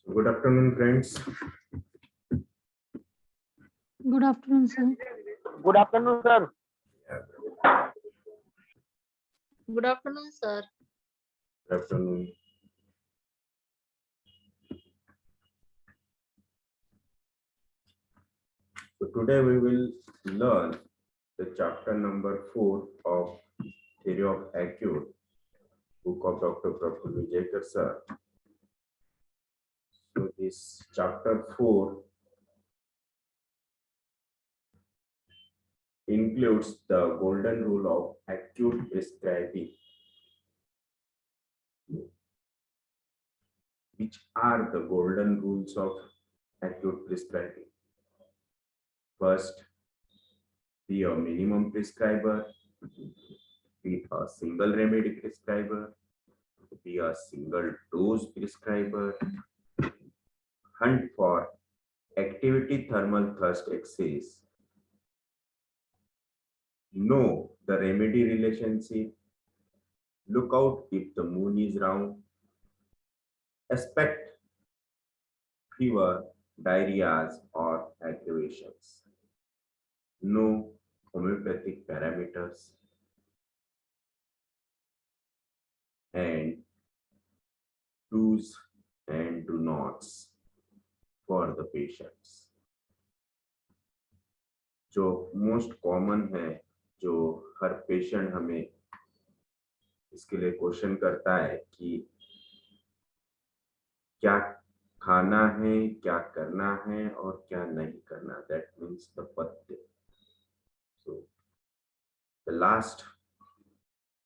Good afternoon, friends. Good afternoon, sir. Good afternoon, sir. Good afternoon, sir. Good afternoon. So today we will learn the chapter number 4 of Theory of Acute, book of Dr. Praful Vijayakar sir. So this chapter 4 includes the golden rule of acute prescribing. Which are the golden rules of acute prescribing? First, be a minimum prescriber, be a single remedy prescriber, be a single dose prescriber, hunt for activity thermal thrust excess, know the remedy relationship, look out if the moon is round, expect fever, diarrheas or aggravations, know homeopathic parameters, and do's and do nots for the patients. जो most common है, जो हर patient हमें इसके लिए question करता है कि क्या खाना है, क्या करना है और क्या नहीं करना, दैट मीन्स द पथ्य. So the last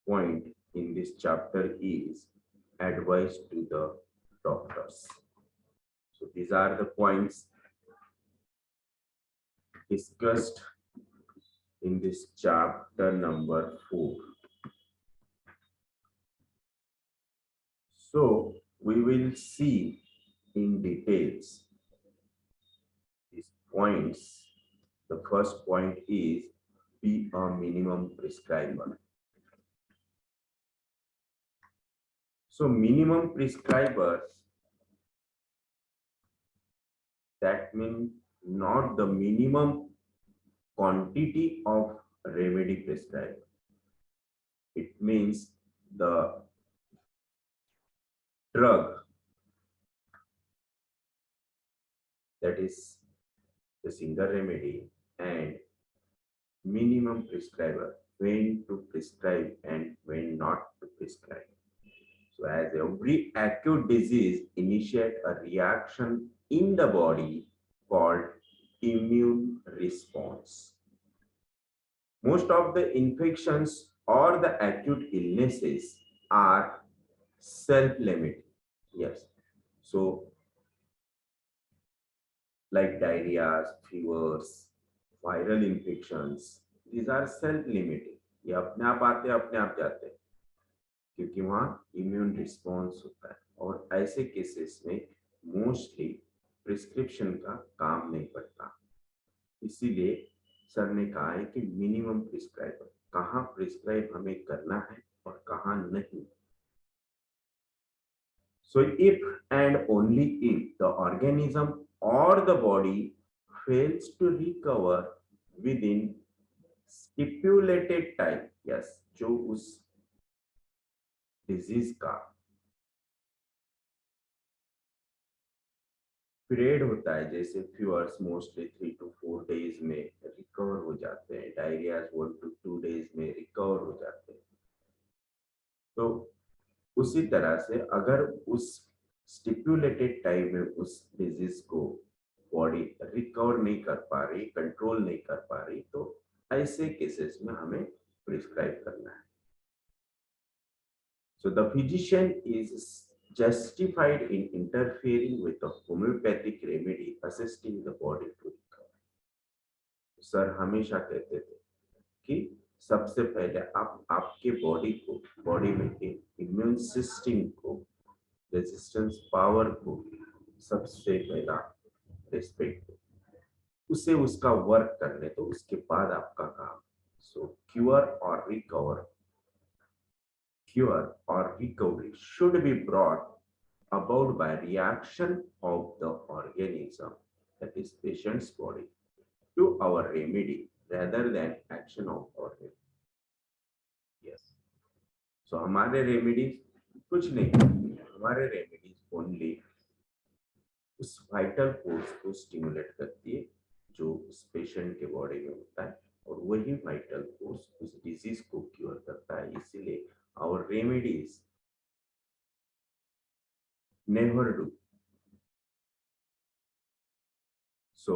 point in this chapter is advice to the doctors. So these are the points discussed in this chapter number 4. So we will see in details these points. The first point is be a minimum prescriber. So minimum prescriber, that means not the minimum quantity of remedy prescribed. It means the drug, that is the single remedy, and minimum prescriber, when to prescribe and when not to prescribe. So as every acute disease initiate a reaction in the body called immune response. Most of the infections or the acute illnesses are self-limiting. Yes. So like diarrheas, fevers, viral infections, these are self-limiting. ये अपने आप आते हैं, अपने आप जाते हैं, क्योंकि वहाँ इम्यून रिस्पॉन्स होता है. और ऐसे केसेस में मोस्टली प्रिस्क्रिप्शन का काम नहीं पड़ता. इसीलिए सर ने कहा है कि मिनिमम प्रिस्क्राइबर, कहाँ प्रिस्क्राइब हमें करना है और कहाँ नहीं. So if and only if the organism or the body fails to recover within stipulated time, yes, जो उस डिजीज का पीरियड होता है, जैसे फीवर्स मोस्टली 3 to 4 days में रिकवर हो जाते हैं, डायरियाज 1 to 2 days में रिकवर हो जाते हैं. तो उसी तरह से अगर उस स्टिपुलेटेड टाइम में उस डिजीज को बॉडी रिकवर नहीं कर पा रही, कंट्रोल नहीं कर पा रही, तो ऐसे केसेस में हमें प्रिस्क्राइब करना है. So the physician is justified in interfering with the homeopathic remedy assisting the body to recover. Sir हमेशा कहते थे कि सबसे पहले आप आपके बॉडी में इम्यून सिस्टम को, रेजिस्टेंस पावर को सबसे पहला रिस्पेक्ट दो, उसे उसका वर्क करने दो, उसके बाद आपका काम. सो cure or recovery should be brought about by reaction of the organism, that is patient's body, to our remedy rather than action of our remedy. Yes. So हमारे रेमेडीज कुछ नहीं, हमारे रेमेडीज ओनली उस वाइटल फोर्स को stimulate करती है जो उस पेशेंट के बॉडी में होता है, और वही वाइटल फोर्स उस डिजीज को क्योर करता है. इसीलिए our remedies never do. So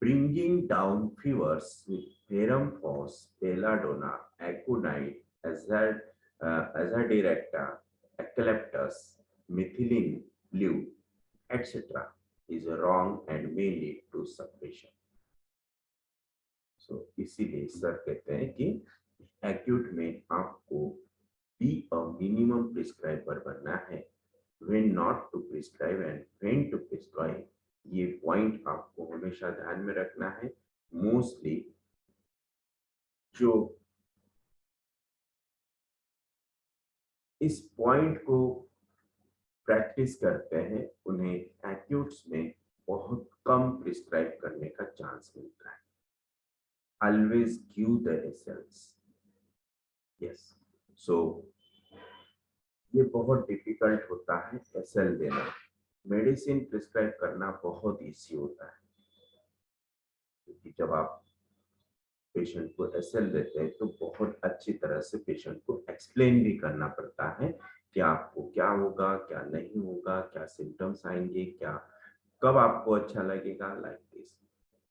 bringing down fevers with ferrum phos, belladonna, aconite, azadirachta, eucalyptus, methylene blue, etc. is wrong and may lead to suppression. So इसीलिए सर कहते हैं कि acute में आपको be a minimum prescriber बनना है, when not to prescribe and when to prescribe. ये point आपको हमेशा ध्यान में रखना है. मोस्टली जो इस पॉइंट को प्रैक्टिस करते हैं उन्हें एक्यूट्स में बहुत कम प्रिस्क्राइब करने का चांस मिलता है. Always give the essence. Yes. So ये बहुत डिफिकल्ट होता है एसएल देना. मेडिसिन प्रिस्क्राइब करना बहुत इजी होता है, क्योंकि जब आप पेशेंट को एसएल देते हैं तो बहुत अच्छी तरह से पेशेंट को एक्सप्लेन भी करना पड़ता है कि आपको क्या होगा, क्या नहीं होगा, क्या सिम्टम्स आएंगे, क्या कब आपको अच्छा लगेगा, लाइक दिस.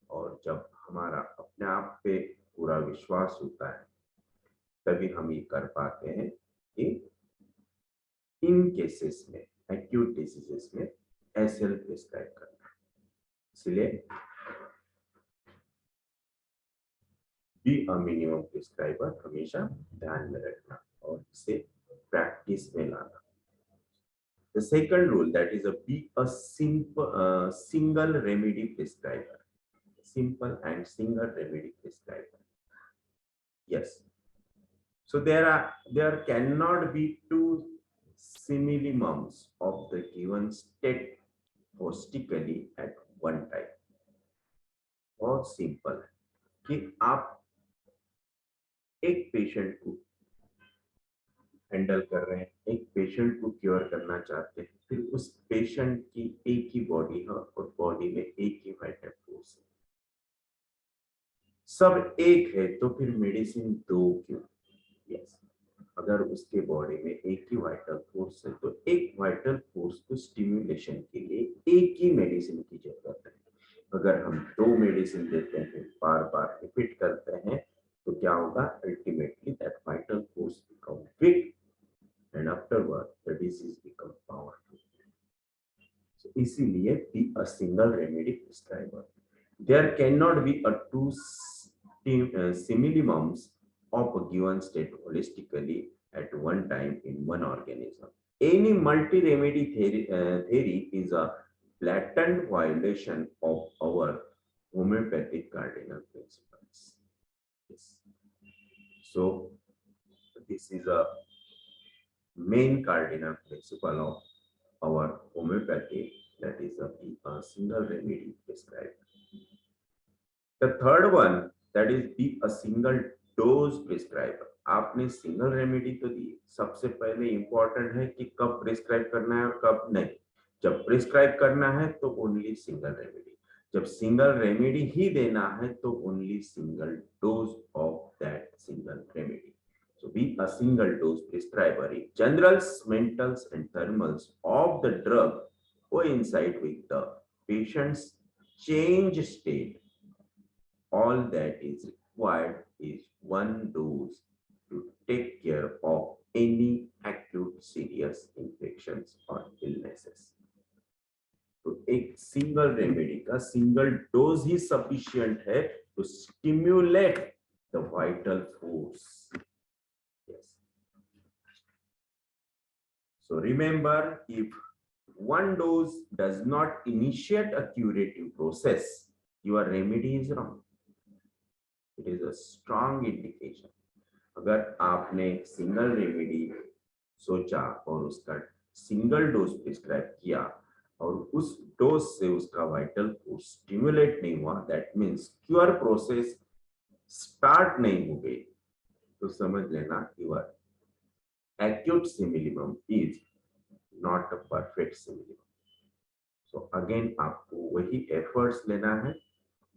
और जब हमारा अपने आप पे पूरा विश्वास होता है तभी हम ये कर पाते हैं कि इन केसेस में, एक्यूट डिसीजेस में एसएल प्रिस्क्राइब करना. इसलिए बी अ मिनिमम प्रिस्क्राइबर हमेशा ध्यान में रखना और इसे प्रैक्टिस में लाना. The second rule, that is be a simple single remedy prescriber. Simple and single remedy prescriber. Yes. So there cannot be two simillimums of the given state holistically at one time. बहुत simple है कि आप एक patient को handle कर रहे हैं, एक पेशेंट को क्योर करना चाहते हैं, फिर उस पेशेंट की एक ही बॉडी है और बॉडी में एक ही वाइटल फोर्स है, सब एक है, तो फिर मेडिसिन दो क्यों? यस. अगर उसके बॉडी में एक ही वाइटल फोर्स है तो एक वाइटल फोर्स को स्टिमुलेशन के लिए एक ही मेडिसिन की जरूरत है. अगर हम दो मेडिसिन देते हैं, बार बार रिपीट करते हैं, तो क्या होगा? Ultimately that vital force become weak and afterward the disease become powerful. So इसीलिए be a single remedy prescriber. There cannot be a two simillimums of a given state holistically at one time in one organism. Any multi-remedy theory is a blatant violation of our homeopathic cardinal principles. Yes. So this is a main cardinal principle of our homeopathy, that is a single remedy prescribed. The third one, that is be a single dose prescriber. आपने single remedy तो दी, सबसे पहले important है कि कब prescribe करना है और कब नहीं. जब प्रिस्क्राइब करना है तो ओनली सिंगल रेमेडी, जब सिंगल रेमेडी ही देना है तो only single dose of that single remedy. So be a single dose prescriber. If generals, mentals and thermals of the drug coincide with the patient's change state, all that is required is one dose to take care of any acute serious infections or illnesses. तो एक single remedy का single dose ही sufficient है to stimulate the vital force. Yes. So remember, if one dose does not initiate a curative process, your remedy is wrong. It is a strong indication. अगर आपने single remedy सोचा और उसका single dose prescribe किया और उस dose से उसका वाइटल फोर्स स्टिमुलेट नहीं हुआ, that means cure process start नहीं हो गई, तो समझ लेना your acute simillimum is not a perfect simillimum. So again आपको वही एफर्ट्स लेना है,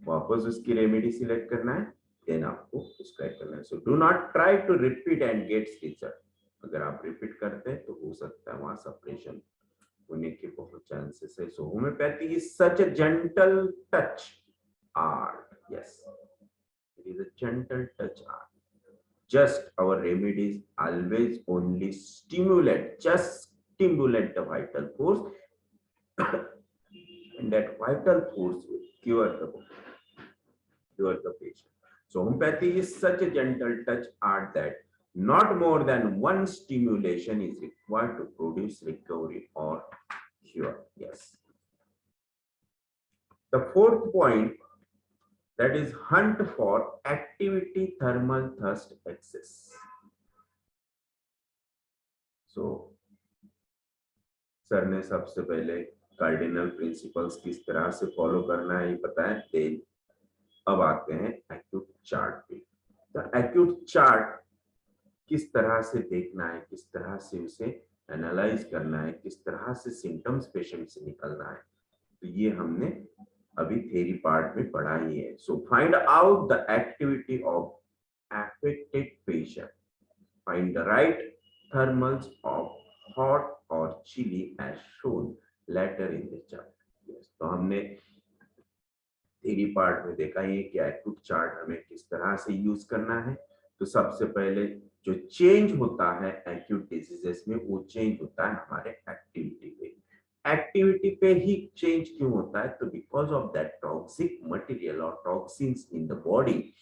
वापस उसकी रेमेडी सिलेक्ट करना है, देन आपको प्रिस्क्राइब करना है. So do not try to repeat and get result. अगर आप रिपीट करते हैं तो हो सकता है वहां सप्रेशन होने के बहुत चांसेस है. So homeopathy is such a gentle touch art. Yes, it is a gentle touch art. Just our remedies always only just stimulate the vital force and that vital force will cure the patient. So homeopathy is such a gentle touch art that not more than one stimulation is required to produce recovery or cure. Yes. The fourth point, that is hunt for activity thermal thrust excess. So sir ने सबसे पहले cardinal principles किस तरह से follow करना है ये बताया. देन अब आते हैं एक्यूट चार्ट पे. तो एक्यूट चार्ट किस तरह से देखना है, किस तरह से उसे एनालाइज करना है, किस तरह से सिम्टम्स पेशेंट से निकलना है, तो ये हमने अभी थ्योरी पार्ट में पढ़ा ही है. सो find out the activity of affected patient. Find the right thermals of hot or chilly as shown later in the chart. Yes, तो हमने थ्योरी पार्ट में देखा है कि एक्यूट चार्ट हमें किस तरह से यूज करना है. तो सबसे पहले जो चेंज होता है एक्यूट डिजीजेस में, वो चेंज होता है हमारे एक्टिविटी पे. एक्टिविटी पे ही चेंज क्यों होता है? तो because of that toxic material और टॉक्सिन्स इन द बॉडी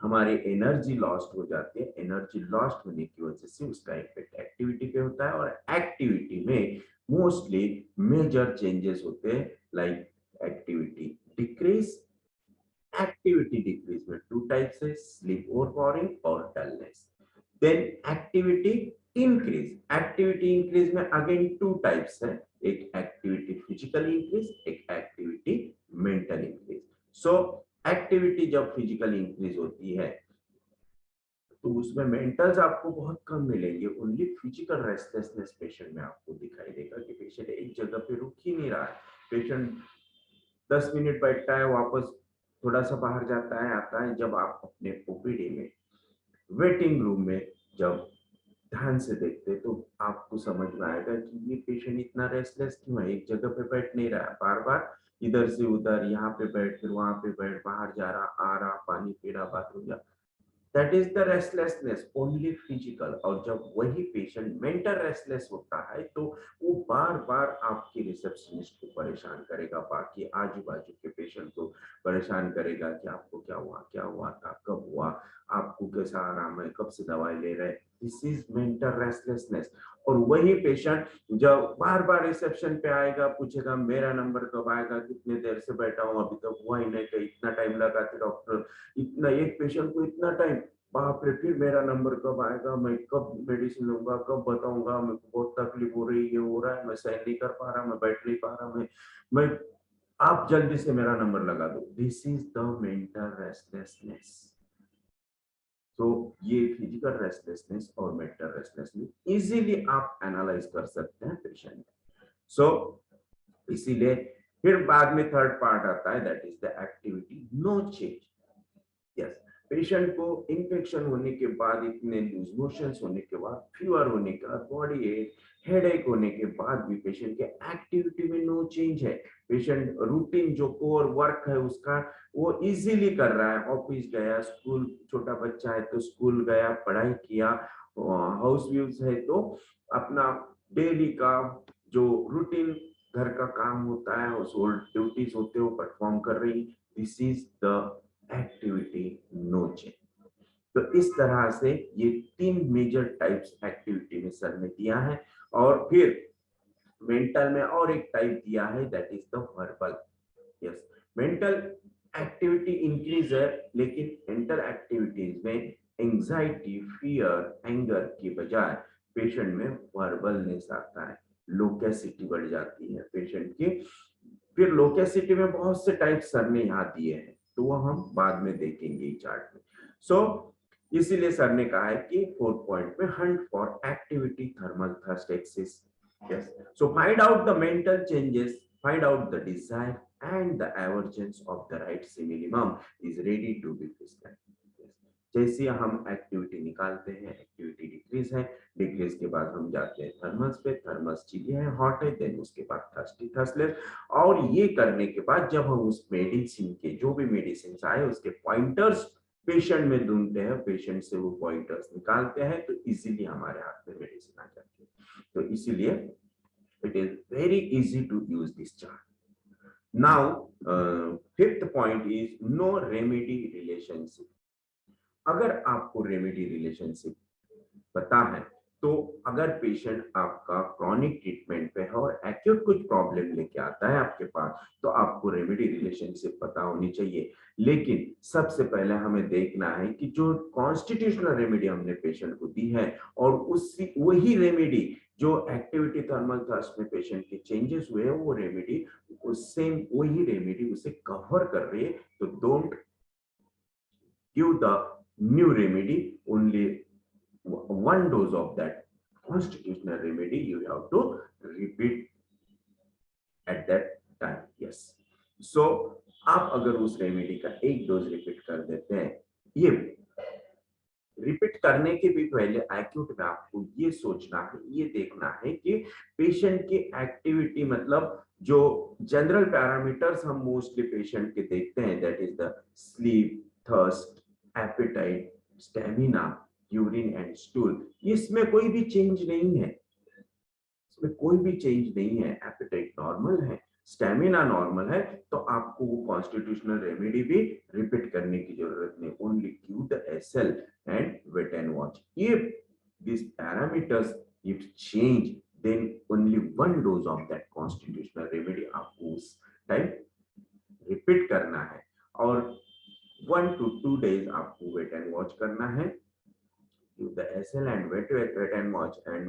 हमारी एनर्जी लॉस्ट हो जाती है. एनर्जी लॉस्ट होने की वजह से उसका इफेक्ट एक्टिविटी पे होता है और एक्टिविटी में मोस्टली मेजर चेंजेस होते हैं, like activity decrease. Activity decrease में टू टाइप्स है, स्लीप ओवरपावरिंग और dullness. Then activity increase. Activity increase में अगेन टू टाइप्स है, एक एक्टिविटी फिजिकल इंक्रीज, एक activity mental increase. So activity जब फिजिकल इंक्रीज होती है तो उसमें मेंटल्स आपको बहुत कम मिलेंगे. ओनली फिजिकल रेस्टलेसनेस पेशेंट में आपको दिखाई देगा कि पेशेंट एक जगह पे रुक ही नहीं रहा है. पेशेंट 10 मिनट बैठता है, वापस थोड़ा सा बाहर जाता है, आता है. जब आप अपने ओपीडी में वेटिंग रूम में जब ध्यान से देखते तो आपको समझ में आएगा कि ये पेशेंट इतना रेस्टलेस क्यों है, एक जगह पे बैठ नहीं रहा है, बार बार इधर से उधर, यहाँ पे बैठ फिर वहां पे बैठ, बाहर जा रहा, आ रहा, पानी पी रहा, बाथरूम जा. That is the restlessness only physical. और जब वही पेशेंट मेंटल रेस्टलेस होता है तो वो बार बार आपके रिसेप्शनिस्ट को परेशान करेगा, बाकी आजू बाजू के पेशेंट को परेशान करेगा कि आपको क्या हुआ था, कब हुआ, आपको कैसा आराम है, कब से दवाई ले रहे. This is mental restlessness. और वही पेशेंट जब बार बार रिसेप्शन पे आएगा, पूछेगा मेरा नंबर कब आएगा, कितने देर से बैठा हूँ, अभी तक हुआ ही नहीं, तो इतना टाइम लगा थे डॉक्टर, इतना एक पेशेंट को इतना टाइम, बाप रे, फिर मेरा नंबर कब आएगा, मैं कब मेडिसिन लूंगा, कब बताऊंगा, मेरे को बहुत तकलीफ हो रही है, ये हो रहा है, मैं सहन नहीं कर पा रहा, मैं बैठ नहीं पा रहा, मैं आप जल्दी से मेरा नंबर लगा दो. This is the mental restlessness. तो ये फिजिकल रेस्टलेसनेस और मेंटल रेस्टलेसनेस इजीली आप एनालाइज कर सकते हैं पेशेंट में. सो इसीलिए फिर बाद में थर्ड पार्ट आता है, that is the activity no change. Yes, patient को इन्फेक्शन होने के बाद, इतने लूज मोशंस होने के बाद, फीवर होने के बाद, बॉडी एक, हेडेक होने के बाद भी पेशेंट के एक्टिविटी में नो चेंज है. पेशेंट रूटीन जो कोर वर्क है उसका वो इजीली कर रहा है. ऑफिस गया, स्कूल, छोटा बच्चा है तो स्कूल गया, पढ़ाई किया, हाउस व्यूज है तो अपना डेली का जो रूटीन घर का काम होता है, हाउस होल्ड ड्यूटीज होते हैं, वो परफॉर्म कर रही. This is the activity no change. तो इस तरह से ये 3 मेजर टाइप्स एक्टिविटी में सर ने दिया है. और फिर मेंटल में और एक टाइप दिया है, that is the verbal. Yes, mental activity increase है, लेकिन मेंटल एक्टिविटीज में एंजाइटी, फियर, एंगर की बजाय पेशेंट में वर्बलनेस आता है, लोकेसिटी बढ़ जाती है पेशेंट की। फिर लोकेसिटी में बहुत से टाइप सर ने यहाँ दिए हैं, तो वो हम बाद में देखेंगे चार्ट में। सो इसीलिए सर ने कहा है कि 4th पॉइंट में hunt for activity thermal thirst axis. Yes, so find out the mental changes, find out the desire and the aversions of the right minimum is ready to be prescribed. जैसे हम activity निकालते हैं, activity decrease है, decrease के बाद हम जाते हैं थर्मल्स पे, थर्मल्स चिली है, हॉट है, देन उसके बाद थर्स्टी थर्स्टलेस। और ये करने के बाद जब हम उस मेडिसिन के जो भी मेडिसिन आए उसके पॉइंटर्स पेशेंट में ढूंढते हैं, पेशेंट से वो पॉइंटर्स निकालते हैं, तो इजीली हमारे हाथ में मेडिसिन आ जाती है। तो इसीलिए it is very easy to use this chart. Now, 5th point is no remedy relationship. अगर आपको रेमेडी रिलेशनशिप पता है, तो अगर पेशेंट आपका क्रॉनिक ट्रीटमेंट पे है और एक्यूट कुछ प्रॉब्लम लेके आता है आपके पास, तो आपको रेमेडी रिलेशनशिप पता होनी चाहिए। लेकिन सबसे पहले हमें देखना है कि जो कॉन्स्टिट्यूशनल रेमेडी हमने पेशेंट को दी है और उसी वही रेमेडी जो एक्टिविटी थर्मल थ्रस्ट में पेशेंट के चेंजेस हुए हैं, वो रेमेडी सेम वही रेमेडी उसे कवर कर रही है। तो don't give the new remedy, only one dose of that constitutional remedy you have to repeat at that time. Yes, so आप अगर उस रेमेडी का एक डोज रिपीट कर देते हैं, ये रिपीट करने के भी पहले एक्यूट में आपको ये सोचना है, ये देखना है कि पेशेंट की एक्टिविटी, मतलब जो जनरल पैरामीटर्स हम मोस्टली पेशेंट के देखते हैं, that is the sleep, thirst, appetite, stamina, urine and stool, इसमें कोई भी चेंज नहीं है, इसमें कोई भी चेंज नहीं है। एपेटाइट नॉर्मल है, स्टेमिना नॉर्मल है, तो आपको वो कॉन्स्टिट्यूशनल रेमेडी भी रिपीट करने की जरूरत नहीं। Only give the SL and wait and watch. If this parameters if change, then only one dose of that constitutional remedy आपको उस टाइम रिपीट करना है, और 1 to 2 days आपको वेट एंड वॉच करना है। the SL and wait and watch, and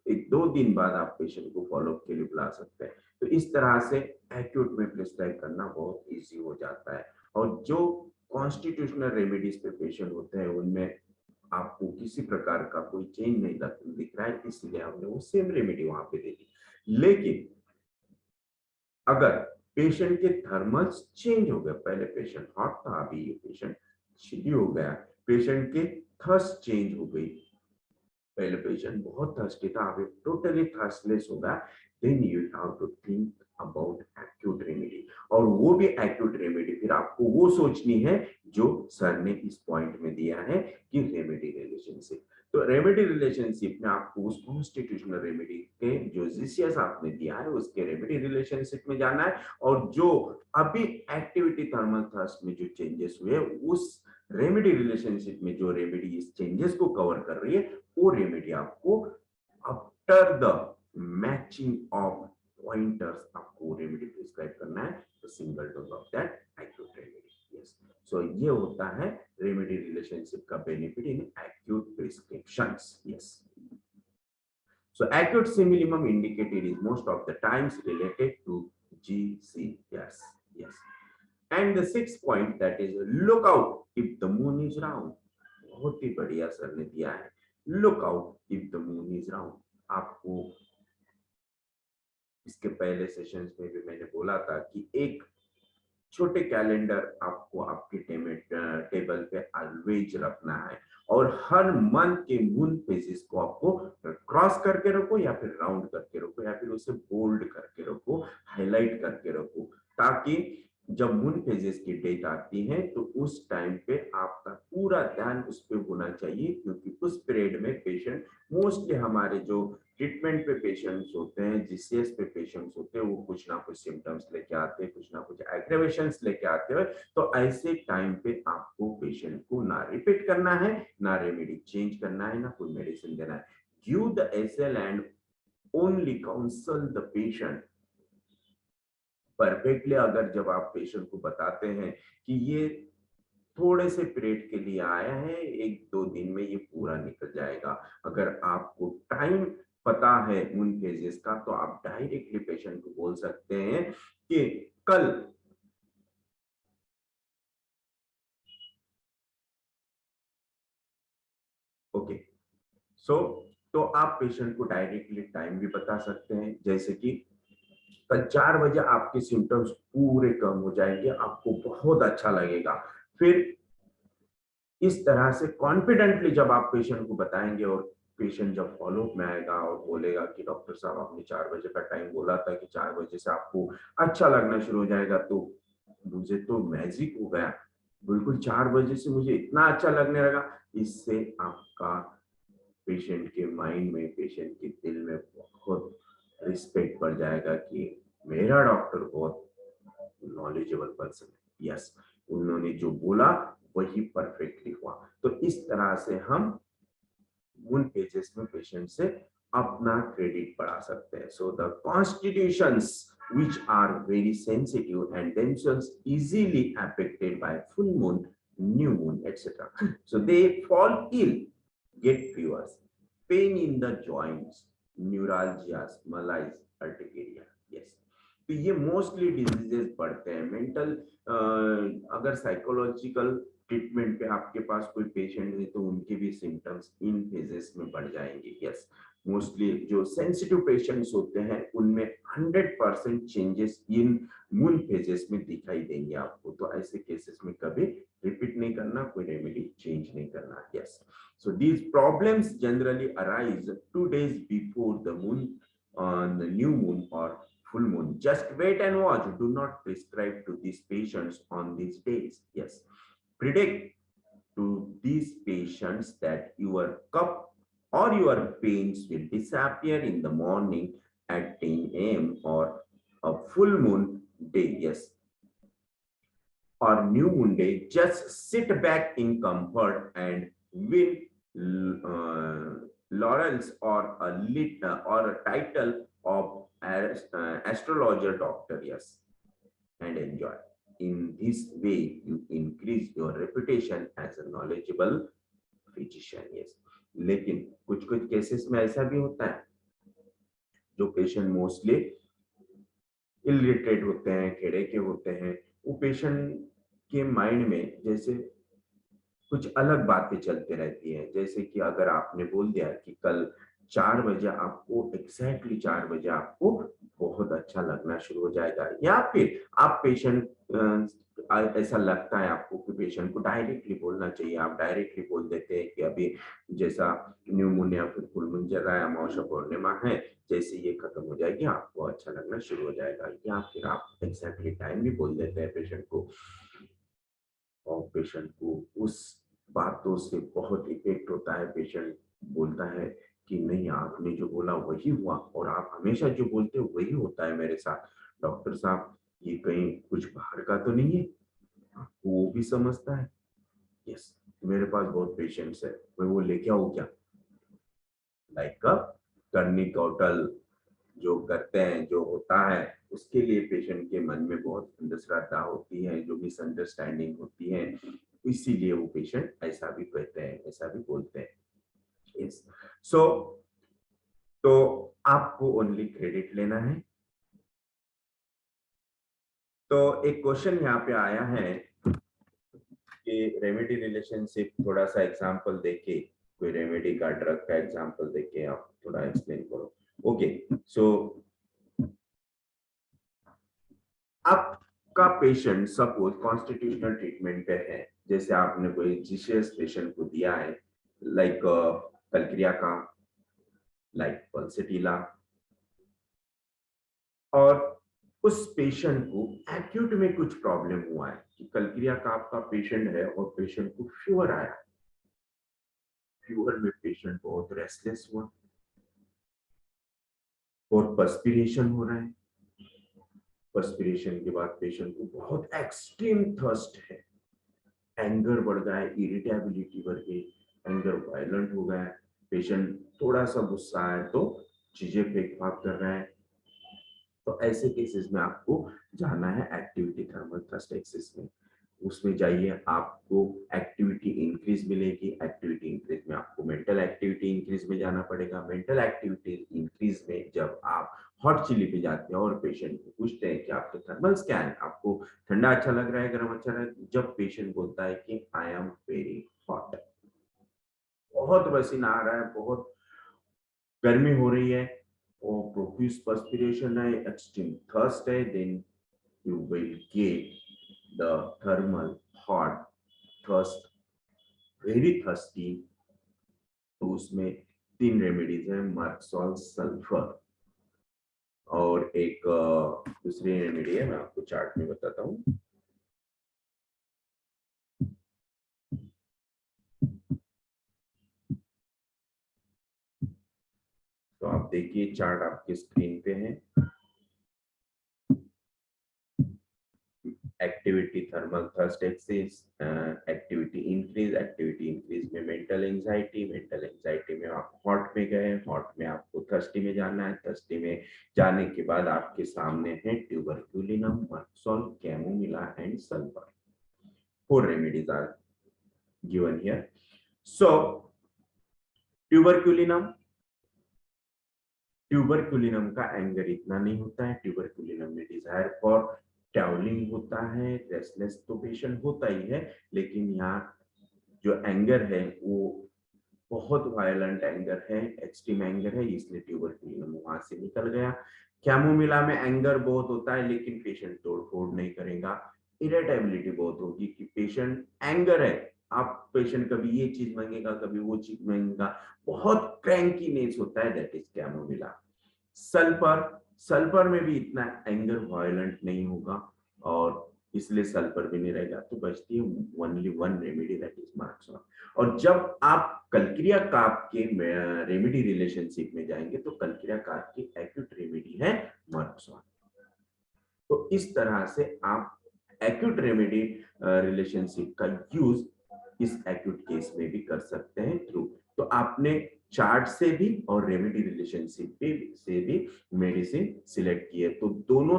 एक 2 दिन बाद आप पेशेंट को फॉलोअप के लिए बुला सकते हैं। तो इस तरह से एक्यूट में प्रिस्क्राइब करना बहुत इजी हो जाता है। और जो कॉन्स्टिट्यूशनल रेमेडीज पे पेशेंट होते हैं, उनमें आपको किसी प्रकार का कोई चेंज नहीं दिख रहा है, इसलिए हमने वो सेम रेमेडी वहां पे दे दी। लेकिन अगर पेशेंट के थर्मल्स चेंज हो गए, पहले पेशेंट हॉट था, अभी ये पेशेंट चिली हो गया, पेशेंट के थर्स्ट चेंज हो गई, पहले पेशेंट बहुत थर्स्टी था, अभी टोटली थर्स्टलेस हो गया, then you have to think about acute remedy. और वो भी एक्यूट रेमेडी फिर आपको वो सोचनी है जो सर ने इस पॉइंट में दिया है कि रेमेडी रिलेशनशिप। तो रेमेडी रिलेशनशिप में आपको उस कॉन्स्टिट्यूशनल रेमेडी के जो जीसीएस आपने दिया है उसके रेमेडी रिलेशनशिप में जाना है, और जो अभी एक्टिविटी थर्मल थ्रस्ट में जो चेंजेस हुए उस रेमेडी रिलेशनशिप में जो रेमेडी इस चेंजेस को कवर कर रही है, वो रेमेडी आपको after the matching of pointers आपको रेमेडी प्रिस्क्राइब करना है, तो single dose of that acute remedy. Yes, so ये होता है रेमेडी रिलेशनशिप का benefit in acute prescriptions. Yes, so acute minimum indicated is most of the times related to GC. Yes, yes. And the 6th point, that is look out if the moon is round. बहुत ही बढ़िया sir ने दिया है, look out if the moon is round। आपको इसके पहले sessions में भी मैंने बोला था कि एक छोटे कैलेंडर आपको आपके टेबल पे ऑलवेज रखना है, और हर मंथ के मून फेजेस को आपको क्रॉस करके रखो, या फिर राउंड करके रखो, या फिर उसे बोल्ड करके रखो, हाईलाइट करके रखो, ताकि जब मून फेजेस की डेट आती है तो उस टाइम पे आपका पूरा ध्यान उस पे होना चाहिए, क्योंकि उस पीरियड में पेशेंट मोस्टली हमारे जो ट्रीटमेंट पे पेशेंट्स होते हैं, जीसीएस पे पेशेंट्स होते हैं, वो कुछ ना कुछ सिम्टम्स लेके आते हैं, कुछ ना कुछ एग्रेवेशंस लेके आते हैं। तो ऐसे टाइम पे आपको पेशेंट को ना रिपीट करना है, ना रेमेडी चेंज करना है, ना कोई मेडिसिन देना है। Give the SL and only counsel the patient perfectly. अगर जब आप पेशेंट को बताते हैं कि ये थोड़े से पीरियड के लिए आया है, 1-2 दिन में ये पूरा निकल जाएगा। अगर आपको टाइम पता है उन फेजेस का, तो आप डायरेक्टली पेशेंट को बोल सकते हैं कि कल ओके सो तो आप पेशेंट को डायरेक्टली टाइम भी बता सकते हैं, जैसे कि कल 4 बजे आपके सिम्टम्स पूरे कम हो जाएंगे, आपको बहुत अच्छा लगेगा। फिर इस तरह से कॉन्फिडेंटली जब आप पेशेंट को बताएंगे और पेशेंट जब फॉलोअप में आएगा और बोलेगा कि डॉक्टर साहब आपने 4 बजे का टाइम बोला था कि 4 बजे से आपको अच्छा लगना शुरू हो जाएगा, तो मुझे तो मैजिक हो गया, बिल्कुल 4 बजे से मुझे इतना अच्छा लगने लगा। इससे आपका पेशेंट के माइंड में, पेशेंट के दिल में बहुत रिस्पेक्ट बढ़ जाएगा कि मेरा डॉक्टर बहुत नॉलेजेबल पर्सन है। यस, उन्होंने जो बोला वही परफेक्टली हुआ। तो इस तरह से हम उन पेजेस में पेशेंट से अपना क्रेडिट बढ़ा सकते हैं। So the constitutions which are very sensitive and themselves easily affected by full moon, new moon, etc. So they fall ill, get fevers, pain in the joints, neuralgias, malaise, urticaria. Yes. तो ये mostly diseases बढ़ते हैं। Mental अगर psychological treatment पे आपके पास कोई patient है तो उनके भी सिम्टम्स इन फेजेस में बढ़ जाएंगे। यस, मोस्टली जो सेंसिटिव पेशेंट्स होते हैं उनमें 100% चेंजेस इन मून फेजेस में दिखाई देंगे आपको। तो ऐसे केसेस में कभी रिपीट नहीं करना, कोई रेमेडी चेंज नहीं करना। Yes, so these problems generally arise 2 days before the moon, on the new moon or full moon. Just wait and watch. Do not prescribe to these patients on these days. Yes, predict to these patients that your cup or your pains will disappear in the morning at 10 a.m. or a full moon day. Yes, or new moon day. Just sit back in comfort and win laurels or or a title of astrologer doctor. Yes, and enjoy. In this way, you increase your reputation as a knowledgeable physician. Yes, लेकिन कुछ कुछ cases में ऐसा भी होता है जो patient mostly illiterate होते हैं, खेड़े के होते हैं, वो पेशेंट के माइंड में जैसे कुछ अलग बातें चलते रहती हैं। जैसे कि अगर आपने बोल दिया कि कल 4 बजे आपको, एग्जैक्टली 4 बजे आपको बहुत अच्छा लगना शुरू हो जाएगा, या फिर आप पेशेंट ऐसा लगता है आपको कि पेशेंट को डायरेक्टली बोलना चाहिए, आप डायरेक्टली बोल देते हैं कि अभी जैसा न्यू मून या फिर फुल मून चल रहा है, अमावस्या पूर्णिमा है, जैसे ये खत्म हो जाएगी आपको अच्छा लगना शुरू हो जाएगा। या फिर आप एग्जैक्टली टाइम भी बोल देते हैं पेशेंट को, और पेशेंट को उस बातों से बहुत इफेक्ट होता है। पेशेंट बोलता है कि नहीं, आपने जो बोला वही हुआ, और आप हमेशा जो बोलते हो वही होता है मेरे साथ। डॉक्टर साहब, ये कहीं कुछ बाहर का तो नहीं है? वो भी समझता है। यस, मेरे पास बहुत पेशेंट्स है, मैं वो लेके आऊं क्या? लाइक कर्निकौटल जो करते हैं, जो होता है, उसके लिए पेशेंट के मन में बहुत अंधश्रद्धा होती है, जो मिसअंडरस्टैंडिंग होती है, इसीलिए वो पेशेंट ऐसा भी कहते हैं, ऐसा भी बोलते हैं। यस, सो तो आपको ओनली क्रेडिट लेना है। तो एक क्वेश्चन यहाँ पे आया है कि रेमेडी रिलेशनशिप, थोड़ा सा एग्जांपल देके, कोई रेमेडी का, ड्रग का एग्जांपल देके आप थोड़ा एक्सप्लेन करो। ओके, सो आपका पेशेंट सपोज कॉन्स्टिट्यूशनल ट्रीटमेंट पे है, जैसे आपने कोई जीसीएस पेशेंट को दिया है, लाइक कलक्रिया का, लाइक पल्सेटिला, और उस पेशेंट को एक्यूट में कुछ प्रॉब्लम हुआ है कि कलक्रिया का आपका पेशेंट है और पेशेंट को फीवर आया, फीवर में पेशेंट बहुत रेस्टलेस हुआ और पर्स्पिरेशन हो रहा है, पर्स्पिरेशन के बाद पेशेंट को बहुत एक्सट्रीम थर्स्ट है, एंगर बढ़ गया है, इरिटेबिलिटी बढ़ गई, एंगर वायलेंट हो गया है, पेशेंट थोड़ा सा गुस्सा है तो चीजें फेंक फाक कर रहा है। तो ऐसे केसेस में आपको जाना है एक्टिविटी थर्मल थ्रस्ट एक्सिस में। उसमें जाइए, आपको एक्टिविटी इंक्रीज मिलेगी। एक्टिविटी इंक्रीज में आपको मेंटल एक्टिविटी इंक्रीज में जाना पड़ेगा। मेंटल एक्टिविटी इंक्रीज में जब आप हॉट चिली पे जाते हैं और पेशेंट को पूछते हैं कि आपके थर्मल स्कैन, आपको ठंडा अच्छा लग रहा है, गर्म अच्छा लग रहा है, जब पेशेंट बोलता है कि आई एम वेरी हॉट, बहुत पसीना आ रहा है, बहुत गर्मी हो रही है और प्रोफ्यूज पर्सपिरेशन है, एक्सट्रीम थर्स्ट है, then you will get the thermal hot thirst, very thirsty। तो उसमें 3 रेमेडीज है, मर्क्सॉल, सल्फर और एक दूसरी रेमेडी है, मैं आपको चार्ट में बताता हूँ। तो आप देखिए चार्ट आपके स्क्रीन पे है। Activity thermal thirst axis, activity increase में मेंटल एंजाइटी में आप हॉट में गए, हॉट में आपको थर्स्टी में जाना है, थर्स्टी में जाने के बाद आपके सामने है tuberculinum, mercsol, chamomilla and sulphur. 4 remedies are given here. So tuberculinum का एंगर इतना नहीं होता है। ट्यूबरक्यूलिनम में डिजायर फॉर ट्रैवलिंग होता है, रेस्टलेस तो पेशेंट होता ही है, लेकिन यहाँ जो एंगर है वो बहुत वायलेंट एंगर है, एक्सट्रीम एंगर है, इसलिए ट्यूबरक्यूलिनम वहां से निकल गया। कैमोमिला में एंगर बहुत होता है लेकिन पेशेंट तोड़फोड़ नहीं करेगा, इरिटेबिलिटी बहुत होगी कि पेशेंट एंगर है, आप पेशेंट कभी ये चीज मांगेगा, कभी वो चीज मांगेगा, बहुत क्रैंकीनेस होता है, दैट इज कैमोमिला। सल्फर में भी इतना एंगर वायलेंट नहीं होगा और इसलिए सल्फर भी नहीं रहेगा। तो बचती है ओनली 1 रेमेडी, दैट इज मर्क्सॉल। और जब आप कल्क्रिया कार्प के रेमेडी रिलेशनशिप में जाएंगे तो कल्क्रिया कार्प की एक्यूट रेमेडी है मर्क्सॉल। तो इस तरह से आप एक्यूट रेमेडी रिलेशनशिप का यूज इस एक्यूट केस में भी कर सकते हैं थ्रू। तो आपने चार्ट से भी और रेमेडी रिलेशनशिप से भी मेडिसिन सिलेक्ट किए, तो दोनों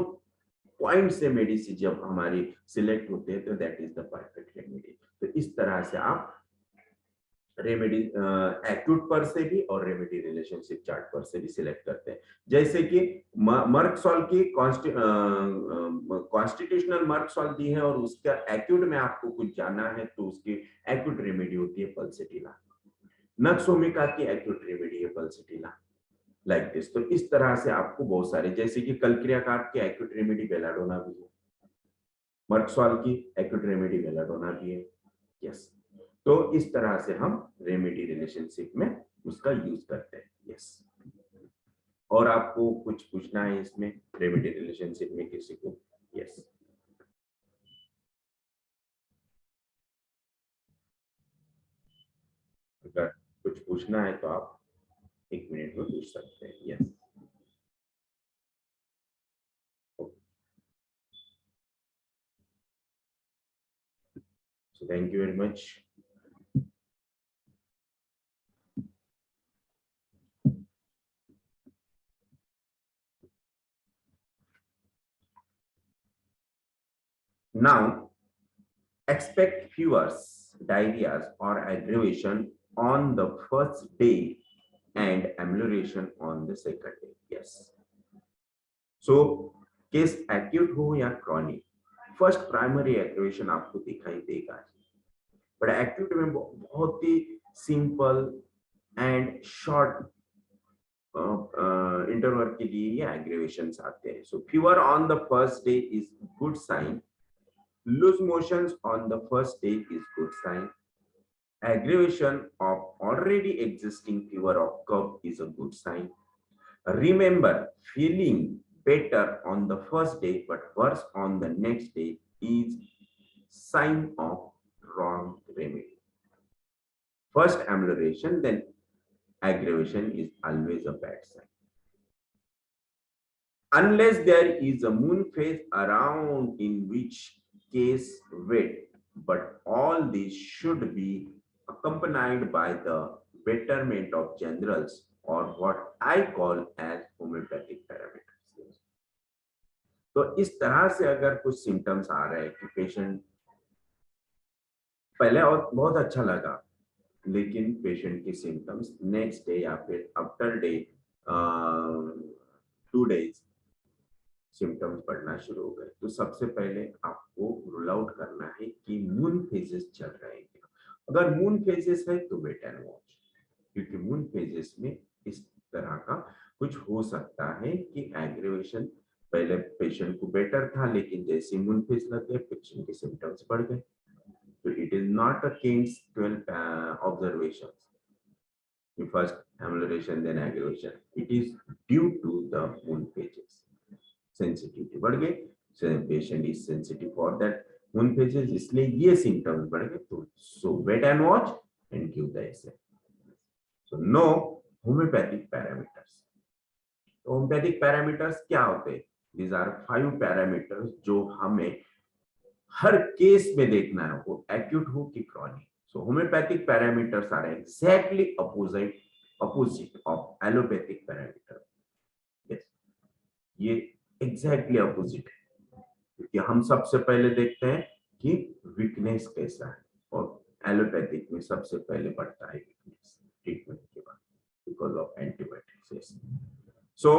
पॉइंट से मेडिसिन जब हमारी सिलेक्ट होते हैं तो that is the perfect remedy. तो इस तरह से आप रेमेडी एक्यूट पर से भी और रेमेडी रिलेशनशिप चार्ट पर से भी सिलेक्ट करते हैं। जैसे कि मर्क्सॉल की कॉन्स्टिट्यूशनल मर्क्सॉल दी है और उसका एक्यूट में आपको कुछ जानना है तो उसकी एक्यूट रेमेडी होती है पल्सेटिला। नक्सोमिका की एक्यूट रेमेडी है पल्सेटिला, लाइक दिस। तो इस तरह से आपको बहुत सारे, जैसे कि कल्क्रिया कार्प की एक्यूट रेमेडी बेलाडोना भी है, मर्क्सॉल की एक्यूट रेमेडी बेलाडोना भी है। यस, तो इस तरह से हम रेमेडी रिलेशनशिप में उसका यूज करते हैं। यस, और आपको कुछ पूछना है इसमें रेमेडी रिलेशनशिप में किसी को? यस, अगर कुछ पूछना है तो आप 1 मिनट में पूछ सकते हैं। Yes, so thank you very much. Now expect fevers, diarrheas or aggravation on the first day and amelioration on the second day. Yes, so case acute हो या क्रॉनिक, फर्स्ट प्राइमरी एग्रेवेशन आपको दिखाई देगा, but acute में बहुत ही simple and short interval के लिए ये एग्रेवेशंस आते हैं। So fever on the first day is good sign, loose motions on the first day is good sign, aggravation of already existing fever of cough is a good sign. Remember, feeling better on the first day but worse on the next day is sign of wrong remedy. First amelioration, then aggravation is always a bad sign. Unless there is a moon phase around, in which case wait, but all these should be accompanied by the betterment of generals or what I call as homeopathic parameters. तो इस तरह से अगर कुछ symptoms आ रहे हैं कि patient पहले और बहुत अच्छा लगा, लेकिन पेशेंट की सिम्टम्स नेक्स्ट डे या फिर आफ्टर डे 2 days सिम्टम्स बढ़ना शुरू हो गए। तो सबसे पहले आपको रूल आउट करना है कि मून फेजेस चल रहे हैं। अगर मून फेजेस है तो वेट एंड वॉच, क्योंकि मून फेजेस में इस तरह का कुछ हो सकता है कि एग्रेवेशन, पहले पेशेंट को बेटर था लेकिन जैसे मून फेज लग गए पेशेंट के सिम्टम्स बढ़ गए। तो it is not a Kent's 12 observations, first amelioration then aggravation. It is due to the moon phases. Sensitivity बढ़ गई, patient is sensitive for that moon phases, इसलिए ये symptoms बढ़ गए। तो so wait and watch and give the essay. So no homeopathic parameters. तो homeopathic parameters क्या होते हैं? These are 5 parameters जो हमें हर केस में देखना है, वो acute हो कि chronic. So homeopathic parameters are exactly opposite of allopathic parameters. Yes, ये exactly opposite है, क्योंकि हम सबसे पहले देखते हैं कि वीकनेस कैसा है, और एलोपैथिक में सबसे पहले बढ़ता है वीकनेस ट्रीटमेंट के बाद because of antibiotics. So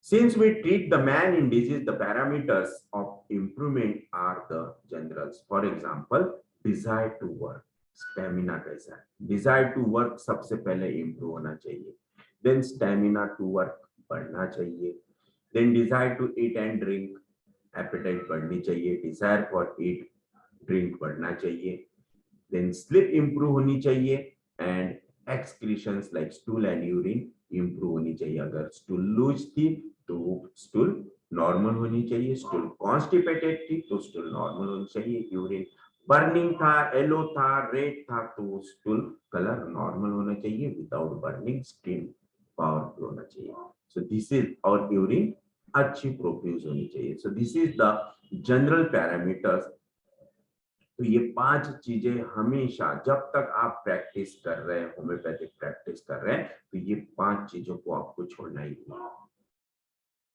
since we treat the man in disease, the parameters of improvement are the generals. For example, desire to work, stamina कैसा है? डिजायर टू वर्क सबसे पहले इंप्रूव होना चाहिए, देन स्टेमिना टू वर्क बढ़ना चाहिए, then desire to eat and drink, appetite बढ़नी चाहिए, डिजायर फॉर ईट ड्रिंक बढ़ना चाहिए, देन स्लीप इंप्रूव होनी चाहिए, and excretions like stool and urine improve होनी चाहिए। अगर स्टूल लूज थी तो स्टूल नॉर्मल होनी चाहिए, स्टूल कॉन्स्टिपेटेड थी तो स्टूल नॉर्मल होनी चाहिए, यूरिन बर्निंग था, येलो था, रेड था तो स्टूल कलर नॉर्मल होना चाहिए, विदाउट बर्निंग स्किन पावरफुल होना चाहिए। सो दिस इज, और यूरिन अच्छी प्रोफ्यूज होनी चाहिए। सो this is the general parameters. तो ये 5 चीजें हमेशा जब तक आप प्रैक्टिस कर रहे हैं, होम्योपैथिक प्रैक्टिस कर रहे हैं, तो ये 5 चीजों को आपको छोड़ना ही नहीं।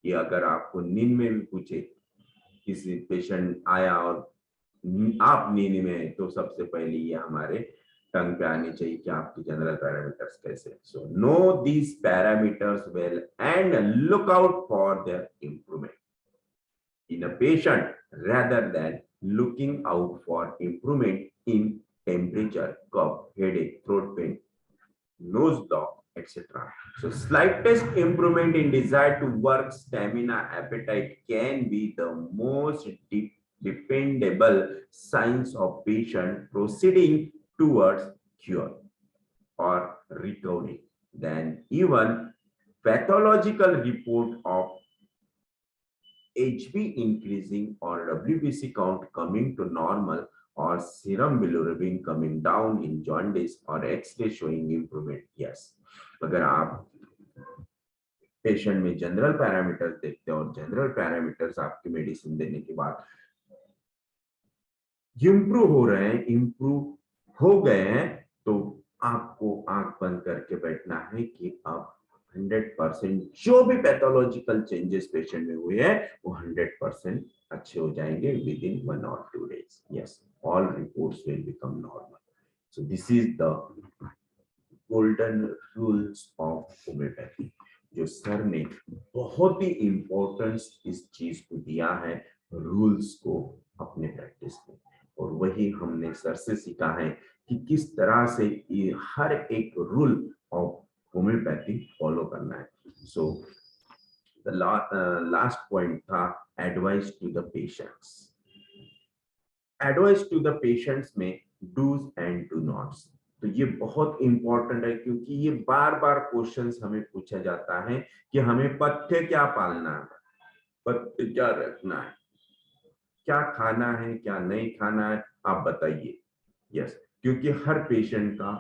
ये अगर आपको नींद में भी पूछे, किसी पेशेंट आया और आप नींद में, तो सबसे पहले ये हमारे टंग पे आनी चाहिए कि आपकी जनरल पैरामीटर्स कैसे। So know these parameters well and look out for their improvement in a patient rather than looking out for improvement in temperature, cough, headache, throat pain, nose block, etc. So slightest improvement in desire to work, stamina, appetite can be the most dependable signs of patient proceeding towards cure or recovery than even pathological report of HB increasing or WBC count coming to normal or serum bilirubin coming down in jaundice or X-ray showing improvement. Yes, अगर आप patient में general parameters देखते हैं और general parameters आपके medicine देने के बाद इम्प्रूव हो रहे हैं, इम्प्रूव हो गए हैं, तो आपको आंख बंद करके बैठना है कि अब 100% जो भी पैथोलॉजिकल चेंजेस पेशेंट में हुए हैं वो 100% अच्छे हो जाएंगे with in 1 or 2 days. Yes, all reports will become normal. So this is the golden rules of homeopathy, जो सर ने बहुत ही इंपॉर्टेंस इस चीज को दिया है, रूल्स को अपने प्रैक्टिस में, और वही हमने सर से सीखा है कि किस तरह से ये हर एक रूल ऑफ होम्योपैथी फॉलो करना है। सो द लास्ट पॉइंट था advice to the patients. Advice to the patients में डूज एंड डू नॉट्स, तो ये बहुत इंपॉर्टेंट है, क्योंकि ये बार बार क्वेश्चंस हमें पूछा जाता है कि हमें पथ्य क्या पालना है, पथ्य क्या रखना है, क्या खाना है, क्या नहीं खाना है, आप बताइए। यस, क्योंकि हर पेशेंट का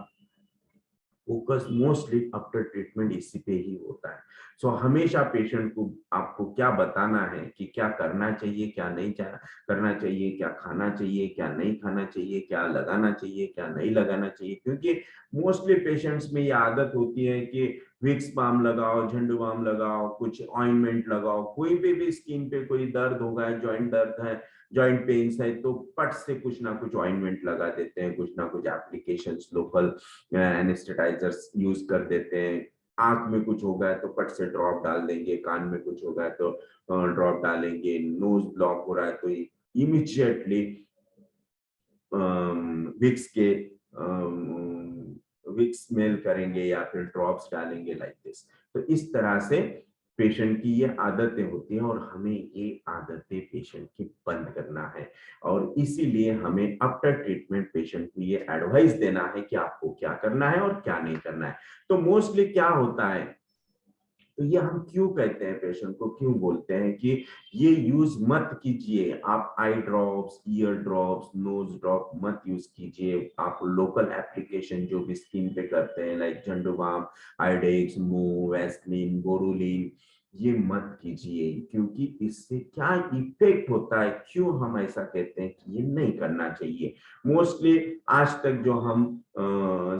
फोकस मोस्टली आफ्टर ट्रीटमेंट इसी पे ही होता है। सो हमेशा पेशेंट को आपको क्या बताना है कि क्या करना चाहिए, क्या नहीं करना चाहिए, क्या खाना चाहिए, क्या नहीं खाना चाहिए, क्या लगाना चाहिए, क्या नहीं लगाना चाहिए, क्योंकि मोस्टली पेशेंट्स में ये आदत होती है कि विक्स बाम लगाओ, झंडू बाम लगाओ, कुछ ऑइंटमेंट लगाओ, कोई भी स्किन पे कोई दर्द होगा, जॉइंट दर्द है, जॉइंट पेन्स है, तो पट से कुछ ना कुछ ऑइंटमेंट लगा देते हैं, कुछ ना कुछ एप्लीकेशंस लोकल एनेस्थेटाइजर्स यूज कर देते हैं। आंख में कुछ होगा तो पट से ड्रॉप डाल देंगे, कान में कुछ होगा तो ड्रॉप डालेंगे, नोज ब्लॉक हो रहा है तो इमीडिएटली विक्स के विक्स स्मेल करेंगे या फिर ड्रॉप्स डालेंगे लाइक दिस। तो इस तरह से पेशेंट की ये आदतें होती हैं और हमें ये आदतें पेशेंट की बंद करना है, और इसीलिए हमें आफ्टर ट्रीटमेंट पेशेंट को ये एडवाइस देना है कि आपको क्या करना है और क्या नहीं करना है। तो मोस्टली क्या होता है, तो ये हम क्यों कहते हैं, पेशेंट को क्यों बोलते हैं कि ये यूज मत कीजिए, आप eye drops, ear drops, nose drop मत यूज कीजिए। आप लोकल एप्लीकेशन जो भी स्किन पे करते हैं like Zandu balm, Iodex, Moov, Vaseline, Boroline, ये मत कीजिए, क्योंकि इससे क्या इफेक्ट होता है, क्यों हम ऐसा कहते हैं कि ये नहीं करना चाहिए। मोस्टली आज तक जो हम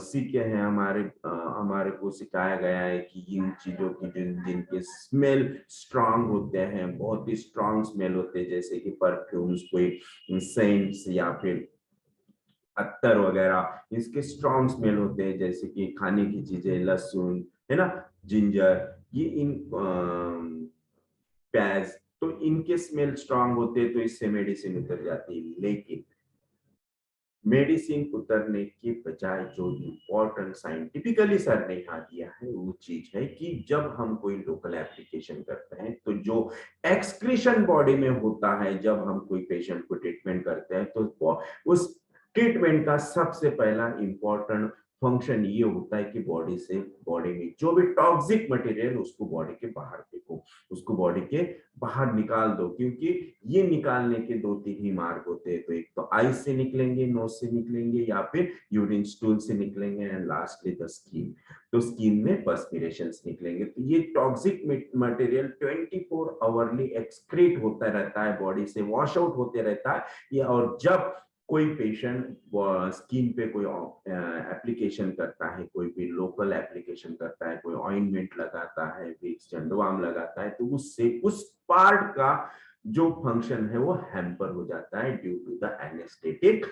सीखे हैं, हमारे को सिखाया गया है कि इन चीजों की जिनके स्मेल स्ट्रांग होते हैं, बहुत ही स्ट्रांग स्मेल होते हैं, जैसे कि परफ्यूम्स, कोई सेंट्स या फिर अत्तर वगैरह, इसके स्ट्रांग स्मेल होते हैं, जैसे कि खाने की चीजें, लहसुन है ना, जिंजर, ये इन प्याज, तो इनके स्मेल स्ट्रांग होते हैं, तो इससे मेडिसिन उतर जाती है। लेकिन मेडिसिन उतरने के बजाय जो इम्पोर्टेंट साइंटिफिकली सर ने यहाँ दिया है वो चीज है कि जब हम कोई लोकल एप्लीकेशन करते हैं तो जो एक्सक्रीशन बॉडी में होता है, जब हम कोई पेशेंट को ट्रीटमेंट करते हैं तो उस ट्रीटमेंट का सबसे पहला इंपॉर्टेंट फंक्शन ये होता है कि बॉडी में जो भी टॉक्सिक मटेरियल उसको बॉडी के बाहर फेंको, उसको बॉडी के बाहर निकाल दो, क्योंकि ये निकालने के दो तीन ही मार्ग होते हैं। तो एक तो आई से निकलेंगे, नोज से निकलेंगे, या फिर यूरिन स्टूल से निकलेंगे, एंड लास्टली द स्किन, तो स्किन में पर्स्पिरेशंस निकलेंगे। तो ये टॉक्सिक मटेरियल 24 आवर्ली एक्सक्रीट होता रहता है, बॉडी से वॉश आउट होते रहता है। ये और जब कोई पेशेंट स्किन पे कोई एप्लीकेशन करता है, कोई भी लोकल एप्लीकेशन करता है, कोई ऑइंटमेंट लगाता है, विक्स, झंडू बाम लगाता है, तो उससे उस पार्ट का जो फंक्शन है वो हैम्पर हो जाता है ड्यू टू द एनेस्थेटिक।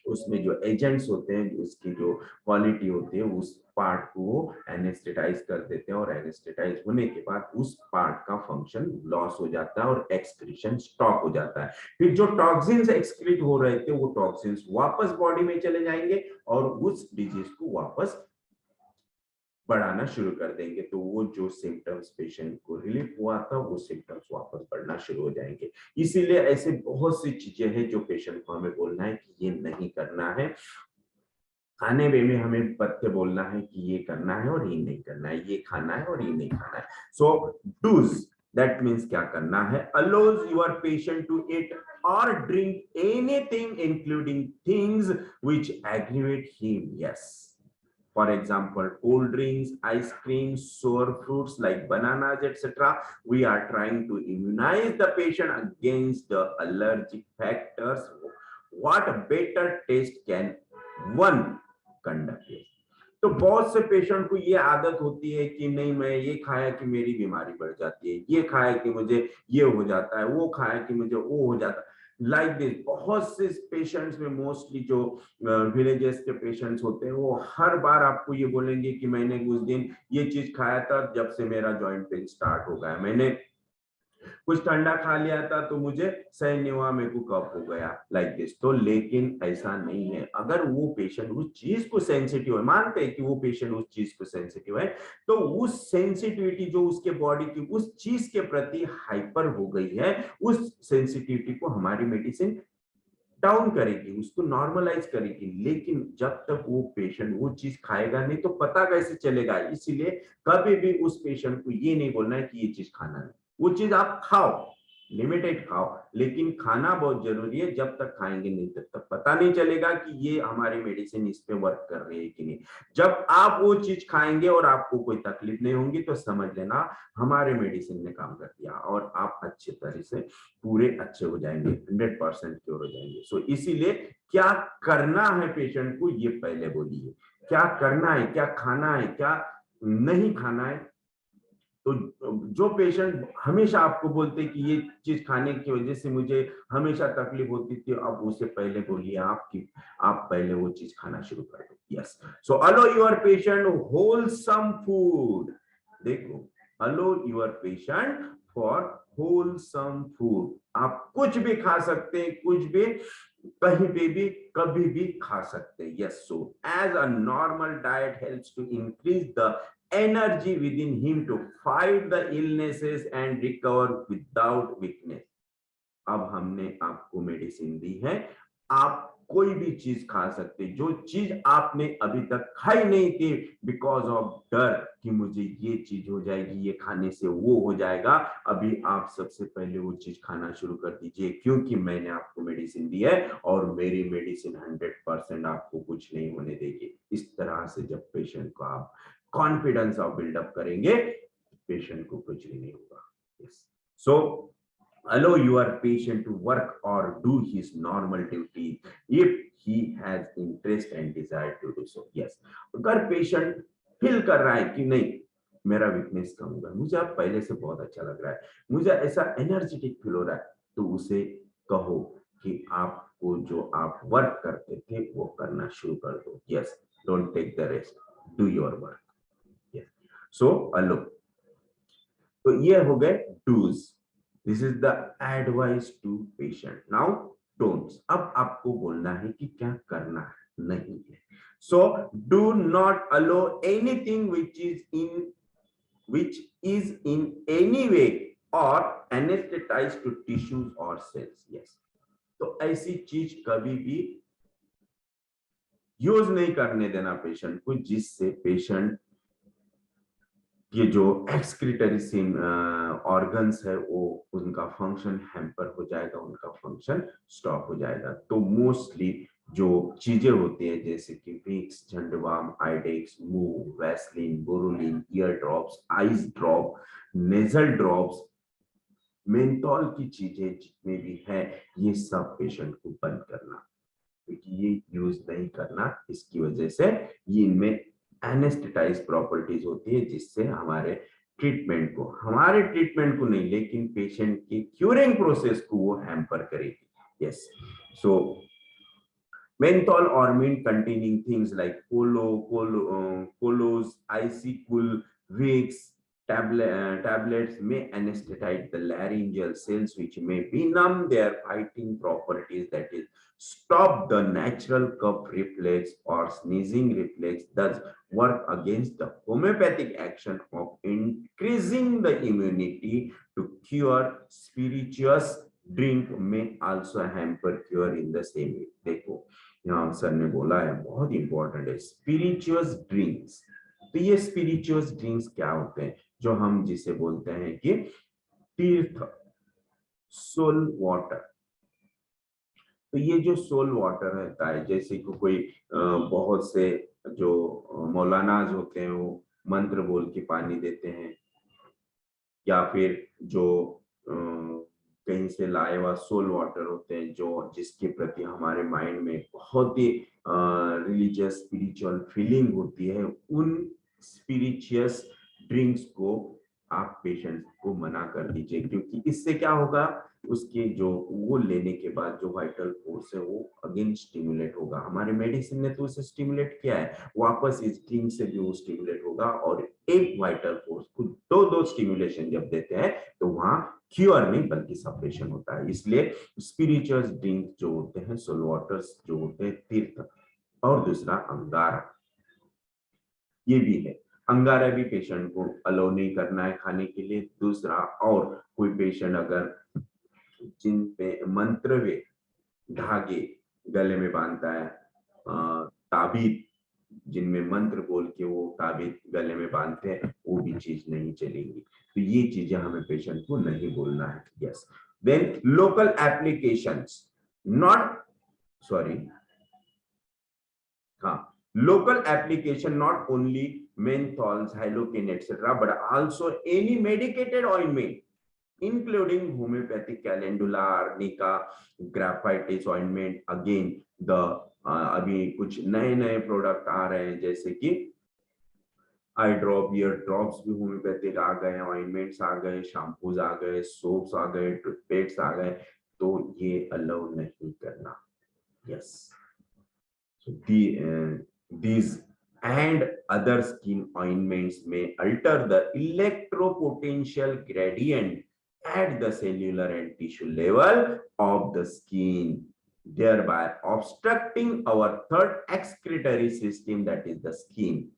उसमें जो एजेंट्स होते हैं, उसकी जो क्वालिटी होती है, उस पार्ट को वो एनेस्थेटाइज कर देते हैं, और एनेस्थेटाइज होने के बाद उस पार्ट का फंक्शन लॉस हो जाता है और एक्सक्रीशन स्टॉप हो जाता है। फिर जो टॉक्सिन्स एक्सक्रीट हो रहे थे वो टॉक्सिन्स वापस बॉडी में चले जाएंगे और उस डिजीज को वापस बढ़ाना शुरू कर देंगे। तो वो जो सिम्टम्स पेशेंट को रिलीफ हुआ था वो सिम्टम्स वापस बढ़ना शुरू हो जाएंगे। इसीलिए ऐसे बहुत सी चीजें हैं जो पेशेंट को हमें बोलना है कि ये नहीं करना है। खाने में हमें पत्ते बोलना है कि ये करना है और ये नहीं करना है, ये खाना है और ये नहीं खाना है। सो डूज, दैट मीन्स क्या करना है, allows your patient to eat or drink anything including things which aggravate him. Yes. For example, cold drinks, ice cream, sour fruits like bananas, etc. We are trying to immunize the patient against the allergic factors. What better taste can one conduct? तो बहुत से patient को ये आदत होती है कि नहीं, मैं ये खाया कि मेरी बीमारी बढ़ जाती है, ये खाया कि मुझे ये हो जाता है, वो खाया कि मुझे वो हो जाता है, लाइक दिस। बहुत से पेशेंट्स में मोस्टली जो विलेजेस के पेशेंट्स होते हैं वो हर बार आपको ये बोलेंगे कि मैंने उस दिन ये चीज खाया था, जब से मेरा जॉइंट पेन स्टार्ट हो गया, मैंने कुछ ठंडा खा लिया था तो मुझे सहन नहीं हुआ, मेरे को कफ हो गया, लाइक दिस। तो लेकिन ऐसा नहीं है। अगर वो पेशेंट उस चीज को सेंसिटिव है, मानते हैं कि वो पेशेंट उस चीज को सेंसिटिव है, तो उस सेंसिटिविटी जो उसके बॉडी की उस चीज के प्रति हाइपर हो गई है, उस सेंसिटिविटी को हमारी मेडिसिन डाउन करेगी, उसको नॉर्मलाइज करेगी। लेकिन जब तक वो पेशेंट वो चीज खाएगा नहीं तो पता कैसे चलेगा। इसीलिए कभी भी उस पेशेंट को ये नहीं बोलना है कि ये चीज खाना नहीं, वो चीज आप खाओ, लिमिटेड खाओ, लेकिन खाना बहुत जरूरी है। जब तक खाएंगे नहीं तब तक पता नहीं चलेगा कि ये हमारी मेडिसिन इस पे वर्क कर रही है कि नहीं। जब आप वो चीज खाएंगे और आपको कोई तकलीफ नहीं होगी तो समझ लेना हमारे मेडिसिन ने काम कर दिया और आप अच्छे तरह से पूरे अच्छे हो जाएंगे, 100% क्योर हो जाएंगे। सो इसीलिए क्या करना है पेशेंट को ये पहले बोलिए, क्या करना है, क्या खाना है, क्या नहीं खाना है, तो जो पेशेंट हमेशा आपको बोलते कि ये चीज खाने की वजह से मुझे हमेशा तकलीफ होती थी, अब उसे पहले बोलिए आप पहले वो चीज खाना शुरू कर दो। Yes, so allow your patient wholesome food. देखो, allow your patient for wholesome food. आप कुछ भी खा सकते हैं, कुछ भी, कहीं पे भी, कभी भी खा सकते हैं। Yes, so as a normal diet helps to increase the energy within him to fight the illnesses and recover without weakness। अब हमने आपको मेडिसिन दी है, आप कोई भी चीज खा सकते, जो चीज आपने अभी तक खाई नहीं थी बिकॉज ऑफ डर कि मुझे ये चीज हो जाएगी, ये खाने से वो हो जाएगा, अभी आप सबसे पहले वो चीज खाना शुरू कर दीजिए, क्योंकि मैंने आपको मेडिसिन दी है और मेरी मेडिसिन 100% आपको कुछ नहीं होने देगी। इस तरह से जब पेशेंट को आप कॉन्फिडेंस ऑफ बिल्डअप करेंगे, पेशेंट को कुछ भी नहीं होगा। Yes, so allow your patient to work or do his normal duty if he has interest and desire to do so। yes, अगर पेशेंट फील कर रहा है कि नहीं मेरा वीकनेस कम होगा, मुझे अब पहले से बहुत अच्छा लग रहा है, मुझे ऐसा एनर्जेटिक फील हो रहा है, तो उसे कहो कि आपको जो आप वर्क करते थे वो करना शुरू कर दो। Yes, don't take the rest, do your work. Yes, so allow. तो ये हो गए dos. This is the advice to patient. Now don'ts। अब आपको बोलना है कि क्या करना नहीं है। So do not allow anything which is in any way or anesthetized to tissues or cells। yes, तो ऐसी चीज कभी भी यूज नहीं करने देना पेशेंट को, जिससे पेशेंट ये जो एक्सक्रीटरी ऑर्गन्स है वो उनका फंक्शन हैम्पर हो जाएगा, उनका फंक्शन स्टॉप हो जाएगा। तो मोस्टली जो चीजें होती है जैसे कि Vicks, Zandu balm, Iodex, Moov, Vaseline, Boroline, ear drops, eyes drop, nasal drops, menthol की चीजें जितने भी है, ये सब पेशेंट को बंद करना, क्योंकि ये यूज नहीं करना। इसकी वजह से ये इनमें एनेस्थेटाइज प्रॉपर्टीज होती है, जिससे हमारे ट्रीटमेंट को नहीं लेकिन पेशेंट की क्यूरिंग प्रोसेस को वो हैम्पर करेगी। Yes, so menthol or mint containing things like colos, icicle, Vicks, tablets may anesthetize the laryngeal cells, which may benumb their fighting properties, that is stop the natural cough reflex or sneezing reflex, thus work against the homeopathic action of increasing the immunity to cure। Spirituous drink may also hamper cure in the same way। देखो, यहाँ sir ने बोला है, बहुत important है, स्पिरिचुअस drinks. तो ये स्पिरिचुअस drinks क्या होते हैं, जो हम जिसे बोलते हैं कि तीर्थ, सोल वाटर। तो ये जो सोल वाटर रहता है, जैसे कि कोई बहुत से जो मौलानाज होते हैं वो मंत्र बोल के पानी देते हैं, या फिर जो कहीं से लाए हुआ सोल वाटर होते हैं, जो जिसके प्रति हमारे माइंड में बहुत ही रिलीजियस स्पिरिचुअल फीलिंग होती है, उन स्पिरिचुअस ड्रिंक्स को आप पेशेंट को मना कर दीजिए, क्योंकि इससे क्या होगा, उसके जो वो लेने के बाद जो वाइटल फोर्स है वो अगेन स्टिमुलेट होगा। हमारे मेडिसिन ने तो उसे स्टिमुलेट किया है, वापस इस ड्रिंक से भी वो स्टिमुलेट होगा, और एक वाइटल फोर्स को दो स्टिमुलेशन जब देते हैं तो वहां क्योर नहीं बल्कि सप्रेशन होता है। इसलिए स्पिरिचुअल ड्रिंक जो होते हैं, सोल वाटर्स जो होते हैं, तीर्थ, और दूसरा अंगारा, ये भी है। अंगारा भी पेशेंट को अलाउ नहीं करना है खाने के लिए। दूसरा, और कोई पेशेंट अगर जिन पे मंत्र वे धागे गले में बांधता है, ताबीज जिनमें मंत्र बोल के वो ताबीज गले में बांधते हैं, वो भी चीज नहीं चलेगी। तो ये चीजें हमें पेशेंट को नहीं बोलना है। Yes, then local applications, not sorry हाँ, local application not only menthol, xylocaine, etc., but also any medicated ointment, including homeopathic calendula, arnica, graphitis ointment। Again, the अभी कुछ नए प्रोडक्ट आ रहे हैं, जैसे कि आई ड्रॉप, ईयर ड्रॉप्स भी होम्योपैथिक आ गए, ऑइंटमेंट्स आ गए, शैम्पूज आ गए, सोप्स आ गए, टूथपेस्ट आ गए, तो ये अलाउ नहीं करना। Yes, so these and other skin ointments may alter the electropotential gradient at the cellular and tissue level of the skin, thereby obstructing our third excretory system, that is the skin.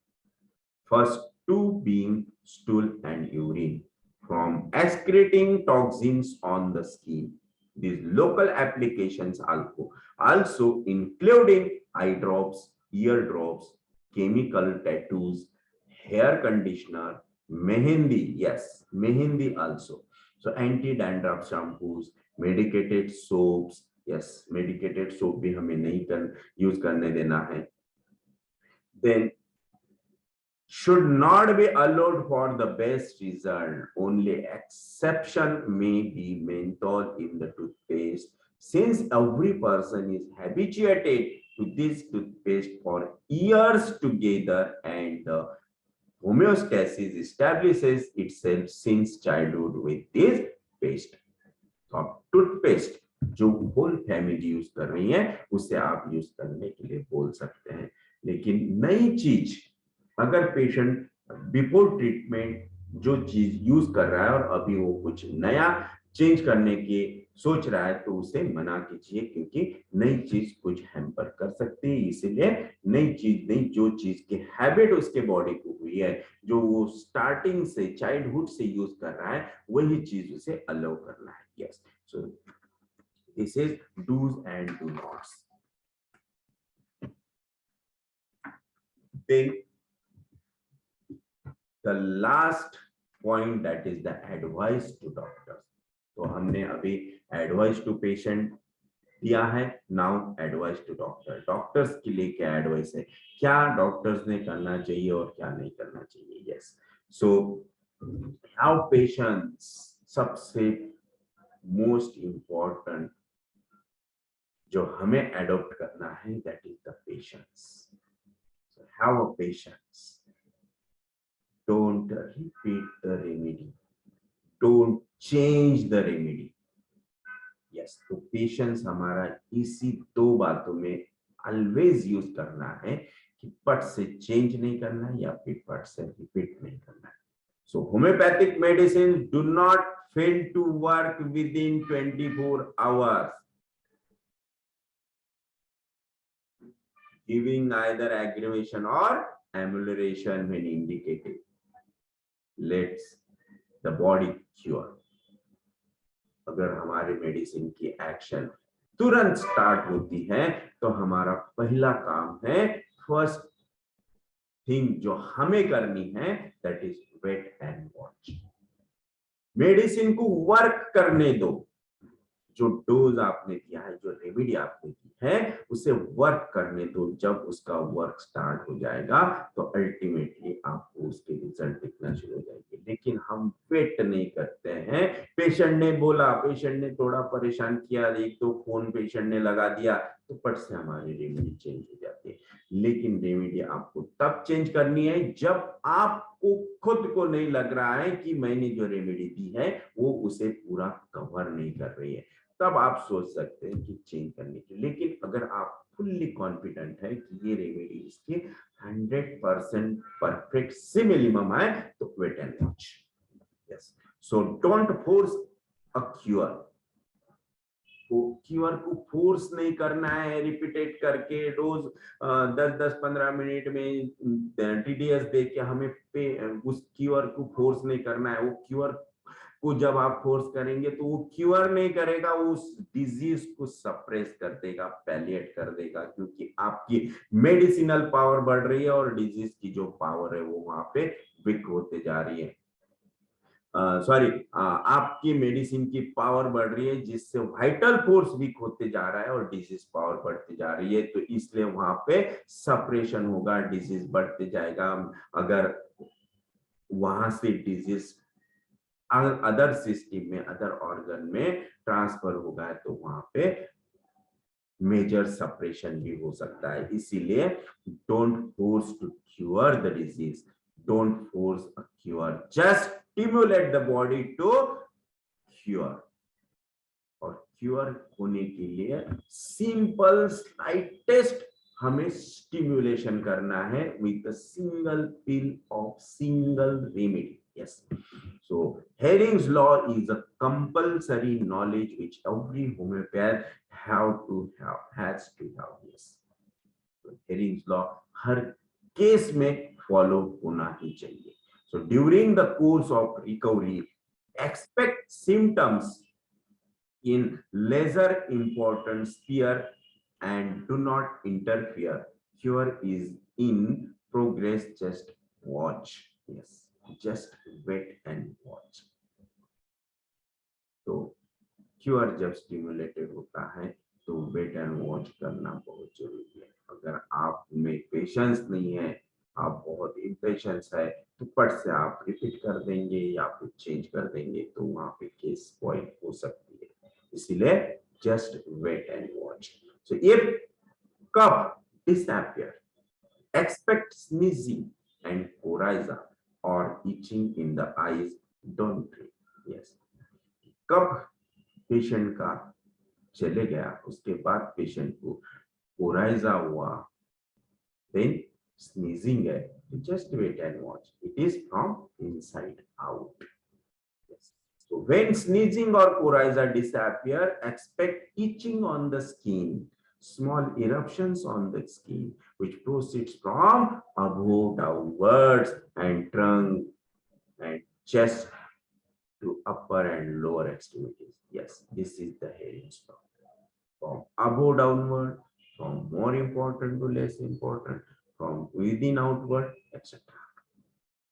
First two being stool and urine, from excreting toxins on the skin. These local applications also including eye drops, ear drops, chemical tattoos, hair conditioner, mehendi, yes, mehendi also. So anti-dandruff shampoos, medicated soaps, yes, medicated soap भी हमें नहीं use करने देना है. Then should not be allowed for the best result. Only exception may be menthol in the toothpaste, since every person is habituated to this toothpaste for years together, and the homeostasis establishes itself since childhood with this paste. तो toothpaste जो whole family use कर रही है उसे आप use करने के लिए बोल सकते हैं, लेकिन नई चीज अगर पेशेंट बिफोर ट्रीटमेंट जो चीज यूज कर रहा है और अभी वो कुछ नया चेंज करने की सोच रहा है तो उसे मना कीजिए, क्योंकि नई चीज कुछ हैम्पर कर सकती है। इसीलिए नई जो चीज की हैबिट उसके बॉडी को हुई है, जो वो स्टार्टिंग से चाइल्डहुड से यूज कर रहा है, वही चीज उसे अलाउ करना है। Yes, so this is dos and do nots. Then the last point, that is the advice to doctors. तो हमने अभी एडवाइस टू पेशेंट दिया है, now advice to doctor. Doctors के लिए क्या एडवाइस है, क्या डॉक्टर्स ने करना चाहिए और क्या नहीं करना चाहिए। यस, सो हाउ पेशेंट्स, सबसे मोस्ट इम्पोर्टेंट जो हमें एडॉप्ट करना है, that is the patience. Have a patience. Don't repeat the remedy. Don't change the remedy. Yes, तो पेशेंस हमारा इसी दो बातों में ऑलवेज यूज करना है कि पट से चेंज नहीं करना है या फिर पट से रिपीट नहीं करना है। So homeopathic medicines do not fail to work within 24 hours, giving either aggravation or amelioration when indicated. Let's the body cure. अगर हमारे मेडिसिन की एक्शन तुरंत स्टार्ट होती है तो हमारा पहला काम है, फर्स्ट थिंग जो हमें करनी है, that is wait and watch. Medicine को वर्क करने दो। जो डोज आपने दिया है, जो रेमेडी आपने दी है, उसे वर्क करने दो। जब उसका वर्क स्टार्ट हो जाएगा तो अल्टीमेटली आपको उसके रिजल्ट दिखना शुरू हो जाएंगे। लेकिन हम वेट नहीं करते हैं। पेशेंट ने बोला, पेशेंट ने थोड़ा परेशान किया, एक दो फोन पेशेंट ने लगा दिया, तो पट से हमारी रेमेडी चेंज हो जाती है। लेकिन रेमेडी आपको तब चेंज करनी है जब आपको खुद को नहीं लग रहा है कि मैंने जो रेमेडी दी है वो उसे पूरा कवर नहीं कर रही है, तब आप सोच सकते हैं कि चेंज करने की। लेकिन अगर आप फुल्ली कॉन्फिडेंट है कि ये रेमेडी इसके 100% परफेक्ट से मिनिमम है, तो wait and watch. Yes, so don't force a cure. Cure को फोर्स नहीं करना है, रिपीटेड करके रोज 10-10-15 मिनट में टीडीएस दे के हमें उस क्यूर को फोर्स नहीं करना है। वो क्यूर को जब आप फोर्स करेंगे तो वो क्यूर नहीं करेगा, वो उस डिजीज को सप्रेस कर देगा, पैलिएट कर देगा, क्योंकि आपकी मेडिसिनल पावर बढ़ रही है और डिजीज की जो पावर है वो वहां पे वीक होते जा रही है। आपकी मेडिसिन की पावर बढ़ रही है, जिससे वाइटल फोर्स वीक होते जा रहा है और डिजीज पावर बढ़ती जा रही है। तो इसलिए वहां पे सप्रेशन होगा, डिजीज बढ़ते जाएगा। अगर वहां से डिजीज अदर सिस्टम में, अदर ऑर्गन में ट्रांसफर होगा तो वहां पे मेजर सप्रेशन भी हो सकता है। इसीलिए don't force to cure the disease, Don't force a cure. Just stimulate the body to cure. और क्योर होने के लिए सिंपल स्लाइटेस्ट हमें स्टिमुलेशन करना है with a single pill of single remedy. Yes. So Hering's law is a compulsory knowledge which every homeopath has to have. Yes. So Hering's law her case में follow होना ही चाहिए. So during the course of recovery, expect symptoms in lesser important sphere and do not interfere. Cure is in progress. Just watch. Yes, just wait and watch. तो cure जब stimulated होता है तो wait and watch करना बहुत जरूरी है. अगर आप में पेशेंस नहीं है, आप बहुत इम्पेशेंस है, तो पट से आप रिपीट कर देंगे या फिर चेंज कर देंगे तो वहां पे केस स्पॉइल हो सकती है. इसीलिए just wait and watch. So if cough disappear, expect sneezing and coryza or itching in the eyes. Don't drink. Yes. Cough patient का चले गया, उसके बाद पेशेंट को कोराइजा हुआ, then sneezing है, just wait and watch. It is from inside out. Yes. So when sneezing or coryza disappear, expect itching on the skin, small eruptions on the skin, which proceeds from above downwards and trunk and chest to upper and lower extremities. Yes, this is the Hering's law. From above downward, from more important to less important, from within outward, etc.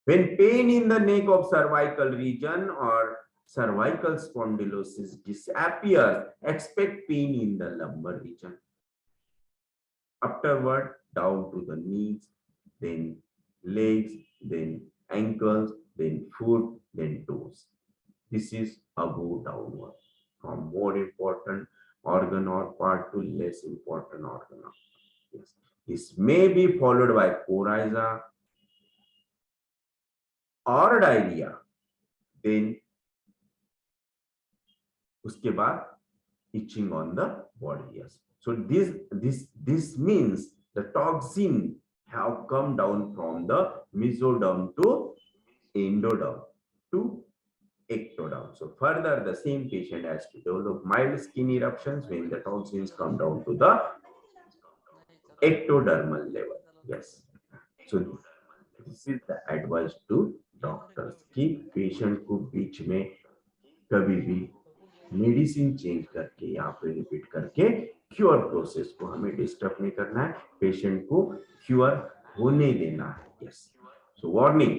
When pain in the neck of cervical region or cervical spondylosis disappears, expect pain in the lumbar region. Afterward, down to the knees, then legs, then ankles, then foot, then toes. This is above downward, from more important organ or part to less important organ. Yes. This may be followed by coryza or diarrhea. Then उसके बाद itching on the body. Yes. So this means the toxin have come down from the mesoderm to endoderm to ectoderm. So further, the same patient has to develop mild skin eruptions when the toxins come down to the ectodermal level. Yes. So this is the advice to doctors कि patient को बीच में कभी भी medicine change करके या फिर repeat करके cure process को हमें डिस्टर्ब नहीं करना है, पेशेंट को क्योर होने देना है. Yes. So warning,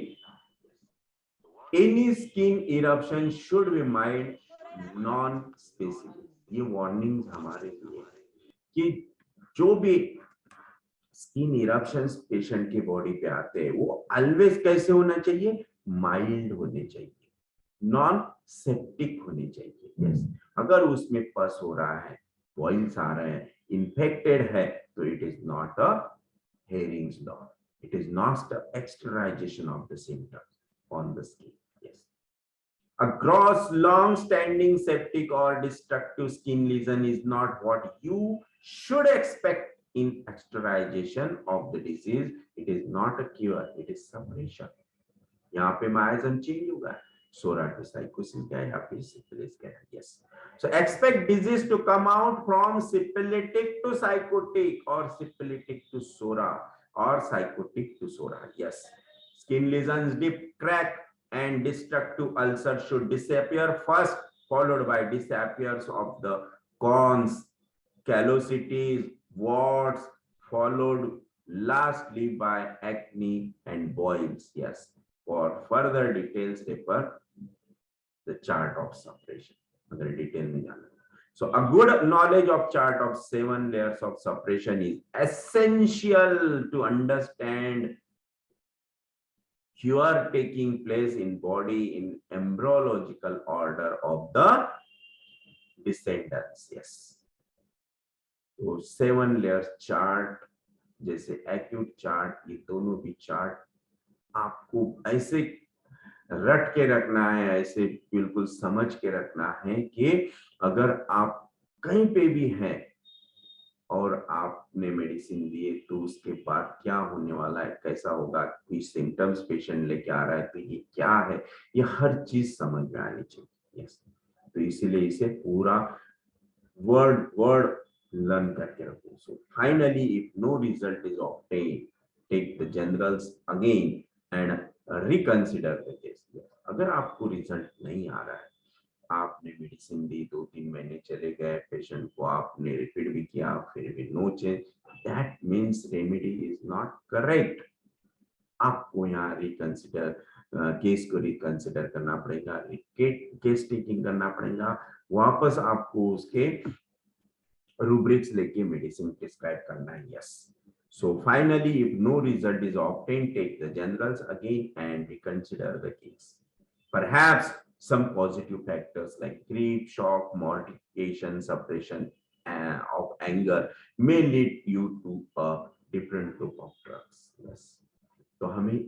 any skin eruption should be mild, non specific. ये वार्निंग्स हमारे लिए कि जो भी स्किन इरप्शंस पेशेंट की बॉडी पे आते हैं वो ऑलवेज कैसे होना चाहिए, माइल्ड होने चाहिए, नॉन सेप्टिक होनी चाहिए. यस. अगर उसमें पस हो रहा है, बॉइल्स आ रहे हैं, इन्फेक्टेड है, तो it is not a Hering's law. It is not the externalization of the symptoms on the skin. Yes. A gross, long-standing septic or destructive skin lesion is not what you should expect in externalization of the disease. It is not a cure. It is suppression. यहाँ पे माइजन change होगा, सोरा to psychosis गया या फिर syphilis गया. Yes. So expect disease to come out from syphilitic to psychotic or syphilitic to sora or psychotic to sora. Yes. Skin lesions, dip, crack, and destructive ulcer should disappear first, followed by disappearance of the corns, callosities, warts, followed lastly by acne and boils. Yes. For further details, refer the chart of suppression. अगर detail में जाना. So a good knowledge of chart of 7 layers of suppression is essential to understand cure taking place in body in embryological order of the descendants. Yes. So 7 layers chart जैसे acute chart, ये दोनों भी chart आपको ऐसे रट के रखना है, ऐसे बिल्कुल समझ के रखना है कि अगर आप कहीं पे भी हैं और आपने मेडिसिन दिए तो उसके बाद क्या होने वाला है, कैसा होगा, कोई सिम्टम्स पेशेंट लेके आ रहा है तो ये क्या है, ये हर चीज समझ में आनी चाहिए। यस, तो इसीलिए इसे पूरा वर्ड वर्ड लर्न करके रखो। So finally if no result is obtain, take the generals again and reconsider the case. अगर आपको रिजल्ट नहीं आ रहा है, आपने मेडिसिन दी, 2-3 महीने चले गए, पेशेंट को आपने रिपीट भी किया, फिर भी no change, that means remedy is not correct. आपको यहाँ रिकंसिडर केस को रिकंसिडर करना पड़ेगा, केस टेकिंग करना पड़ेगा, वापस आपको उसके rubrics लेके मेडिसिन प्रिस्क्राइब करना है। Yes, so finally if no result is obtained, take the generals again and reconsider the case. Perhaps some positive factors like grief, shock, mortification, suppression of anger may lead you to a different group of drugs. Yes, तो हमें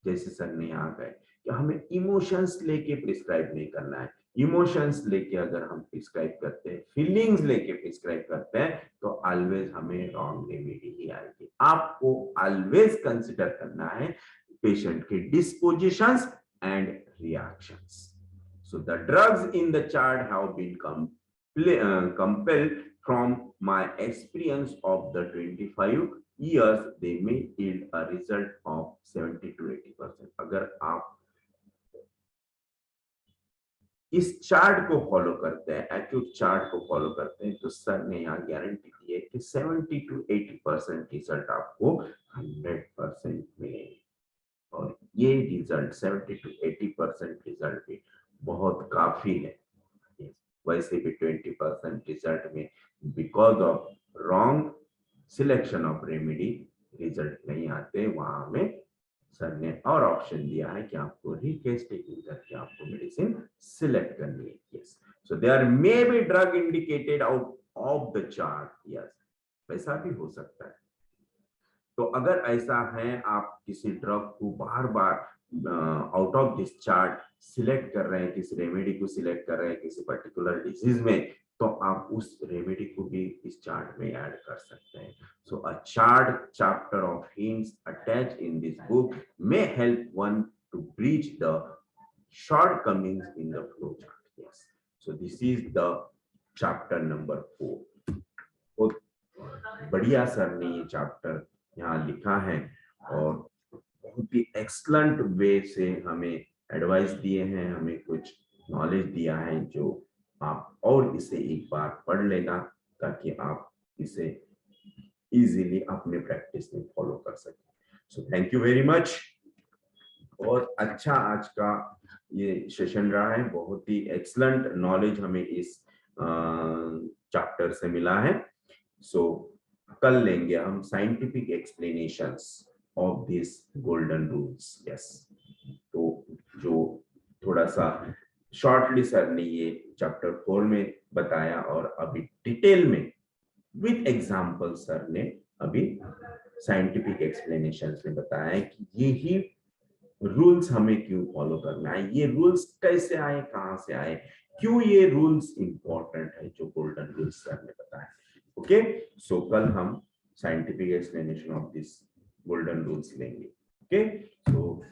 जैसे sir ने यहाँ गए कि हमें emotions लेके prescribe नहीं करना है। इमोशंस लेके अगर हम प्रिस्क्राइब करते हैं, फीलिंग्स लेके प्रिस्क्राइब करते हैं, तो ऑलवेज हमें रॉन्ग रेमेडी ही आएगी। आपको ऑलवेज कंसिडर करना है पेशेंट के dispositions and reactions. So the drugs in the chart have been compelled from my experience of the 25 years, they may yield a result of 70 to 80%। अगर आप इस chart को follow करते हैं, एक्यूट चार्ट को फॉलो करते हैं, तो सर ने यहाँ गारंटी दी है कि 70 to 80% रिजल्ट आपको 100% मिलेंगे। और ये रिजल्ट 70 to 80% रिजल्ट भी बहुत काफी है। वैसे भी 20% रिजल्ट में because of wrong selection of remedy result नहीं आते। वहां हमें सर ने और ऑप्शन दिया है कि आपको रिकेस टेकिंग करके आपको मेडिसिन सिलेक्ट करनी है। Yes, so there may be drug indicated out of the chart. Yes, वैसा भी हो सकता है। तो अगर ऐसा है, आप किसी ड्रग को बार बार out of this chart select कर रहे हैं, किसी रेमेडी को सिलेक्ट कर रहे हैं किसी पर्टिकुलर डिजीज में, तो आप उस रेमेडी को भी इस चार्ट में ऐड कर सकते हैं। So a chart chapter of hints attached in this book may help one to breach the shortcomings in the flow chart. Yes, so this is the chapter number 4। बहुत बढ़िया sir ने ये chapter यहाँ लिखा है और बहुत ही एक्सलेंट वे से हमें एडवाइस दिए हैं, हमें कुछ नॉलेज दिया है, जो आप और इसे एक बार पढ़ लेना ताकि आप इसे इजीली अपने प्रैक्टिस में फॉलो कर सकें। सो थैंक यू वेरी मच। और अच्छा आज का ये सेशन रहा है, बहुत ही एक्सलेंट नॉलेज हमें इस चैप्टर से मिला है। सो कल लेंगे हम scientific explanations of this golden rules. Yes, तो जो थोड़ा सा शॉर्टली सर ने ये चैप्टर 4 में बताया और अभी डिटेल में विद एग्जांपल सर ने अभी साइंटिफिक एक्सप्लेनेशंस में बताया है कि ये ही रूल्स हमें क्यों फॉलो करना है, ये रूल्स कैसे आए, कहां से आए, क्यों ये रूल्स इंपॉर्टेंट है, जो गोल्डन रूल्स सर ने बताया। ओके, सो कल हम scientific explanation of this golden rules लेंगे। ओके, सो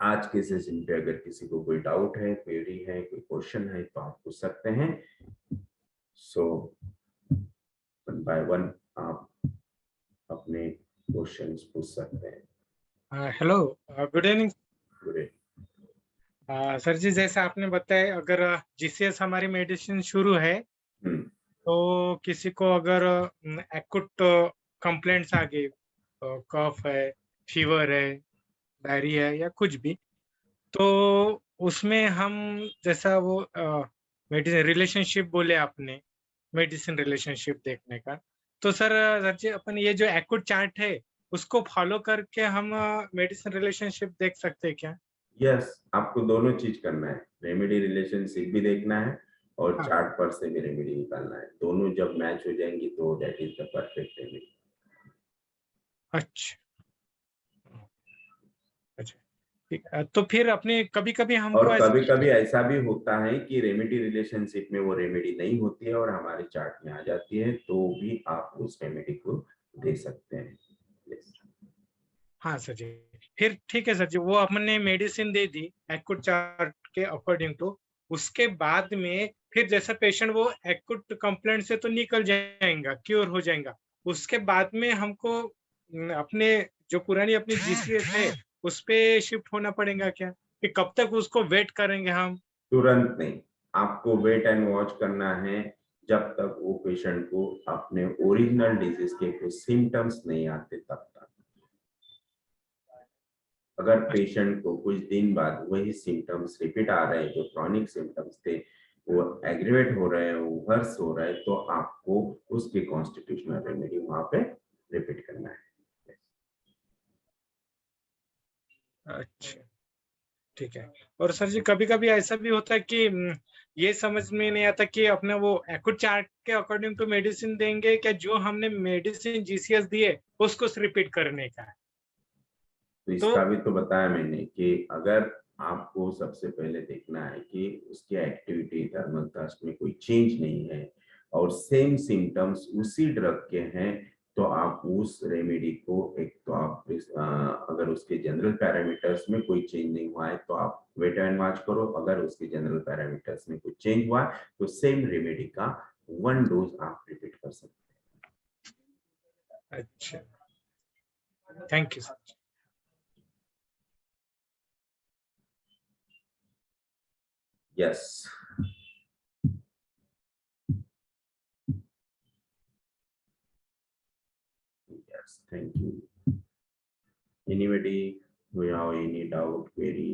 आज के सेशन पे अगर किसी को कोई डाउट है, क्वेरी है, कोई क्वेश्चन है, तो आप पूछ सकते हैं। सो वन बाय वन आप अपने क्वेश्चंस पूछ सकते हैं। Hello, good evening. Good. Sir ji, जैसा आपने बताया, अगर जीसीएस हमारी मेडिसिन शुरू है तो किसी को अगर एक्यूट कंप्लेंट्स आ गई, कफ है, फीवर है, डायरिया है या कुछ भी, तो उसमें हम जैसा वो मेडिसिन रिलेशनशिप बोले आपने, मेडिसिन रिलेशनशिप देखने का, तो सर जी अपन ये जो एक्यूट चार्ट है उसको फॉलो करके हम मेडिसिन रिलेशनशिप देख सकते हैं क्या? यस, आपको दोनों चीज करना है, रेमेडी रिलेशनशिप भी देखना है और हाँ। चार्ट पर से भी रेमेडी निकालना है। दोनों जब मैच हो जाएंगी तो that is the perfect remedy. अच्छा, ठीक है, तो फिर अपने कभी कभी हमको और ऐसा कभी कभी ऐसा भी होता है कि रेमेडी रिलेशनशिप में वो रेमेडी नहीं होती है और हमारे चार्ट में आ जाती है, तो भी आप उस रेमेडी को दे सकते हैं। Yes. हाँ सर जी, फिर ठीक है सर जी, वो हमने मेडिसिन दे दी एक्यूट चार्ट के अकॉर्डिंग टू, उसके बाद में फिर जैसा पेशेंट वो एक्यूट कंप्लेंट से तो निकल जाएगा, क्योर हो जाएगा, उसके बाद में हमको अपने जो पुरानी अपनी जीसीएस है उस पे शिफ्ट होना पड़ेगा क्या, कि कब तक उसको वेट करेंगे हम? तुरंत नहीं, आपको वेट एंड वॉच करना है जब तक वो पेशेंट को अपने ओरिजिनल डिजीज के कुछ सिम्टम्स नहीं आते तब तक। अगर पेशेंट को कुछ दिन बाद वही सिम्टम्स रिपीट आ रहे हैं, जो क्रॉनिक सिम्टम्स थे वो एग्रीवेट हो रहे हैं, वो वर्स हो रहा है, तो आपको उसकी कॉन्स्टिट्यूशनल रेमेडी वहां पे रिपीट करना है। अच्छा ठीक है। और सर जी कभी कभी ऐसा भी होता है कि ये समझ में नहीं आता कि अपने वो एक्यूट चार्ट के अकॉर्डिंग टू मेडिसिन देंगे क्या, जो हमने मेडिसिन जीसीएस दिए उसको रिपीट करने का है? तो इसका भी तो बताया मैंने कि अगर आपको सबसे पहले देखना है कि उसकी एक्टिविटी थर्मल थ्रस्ट में कोई चेंज नहीं है और सेम सिम्टम्स उसी ड्रग के हैं, तो आप उस रेमेडी को एक तो आप अगर उसके जनरल पैरामीटर्स में कोई चेंज नहीं हुआ है तो आप वेट एंड वॉच करो, अगर उसके जनरल पैरामीटर्स में कुछ चेंज हुआ है तो सेम रेमेडी का 1 डोज आप रिपीट कर सकते हैं। अच्छा, thank you sir. Yes. Yes, thank you. Anybody who have any doubt, query?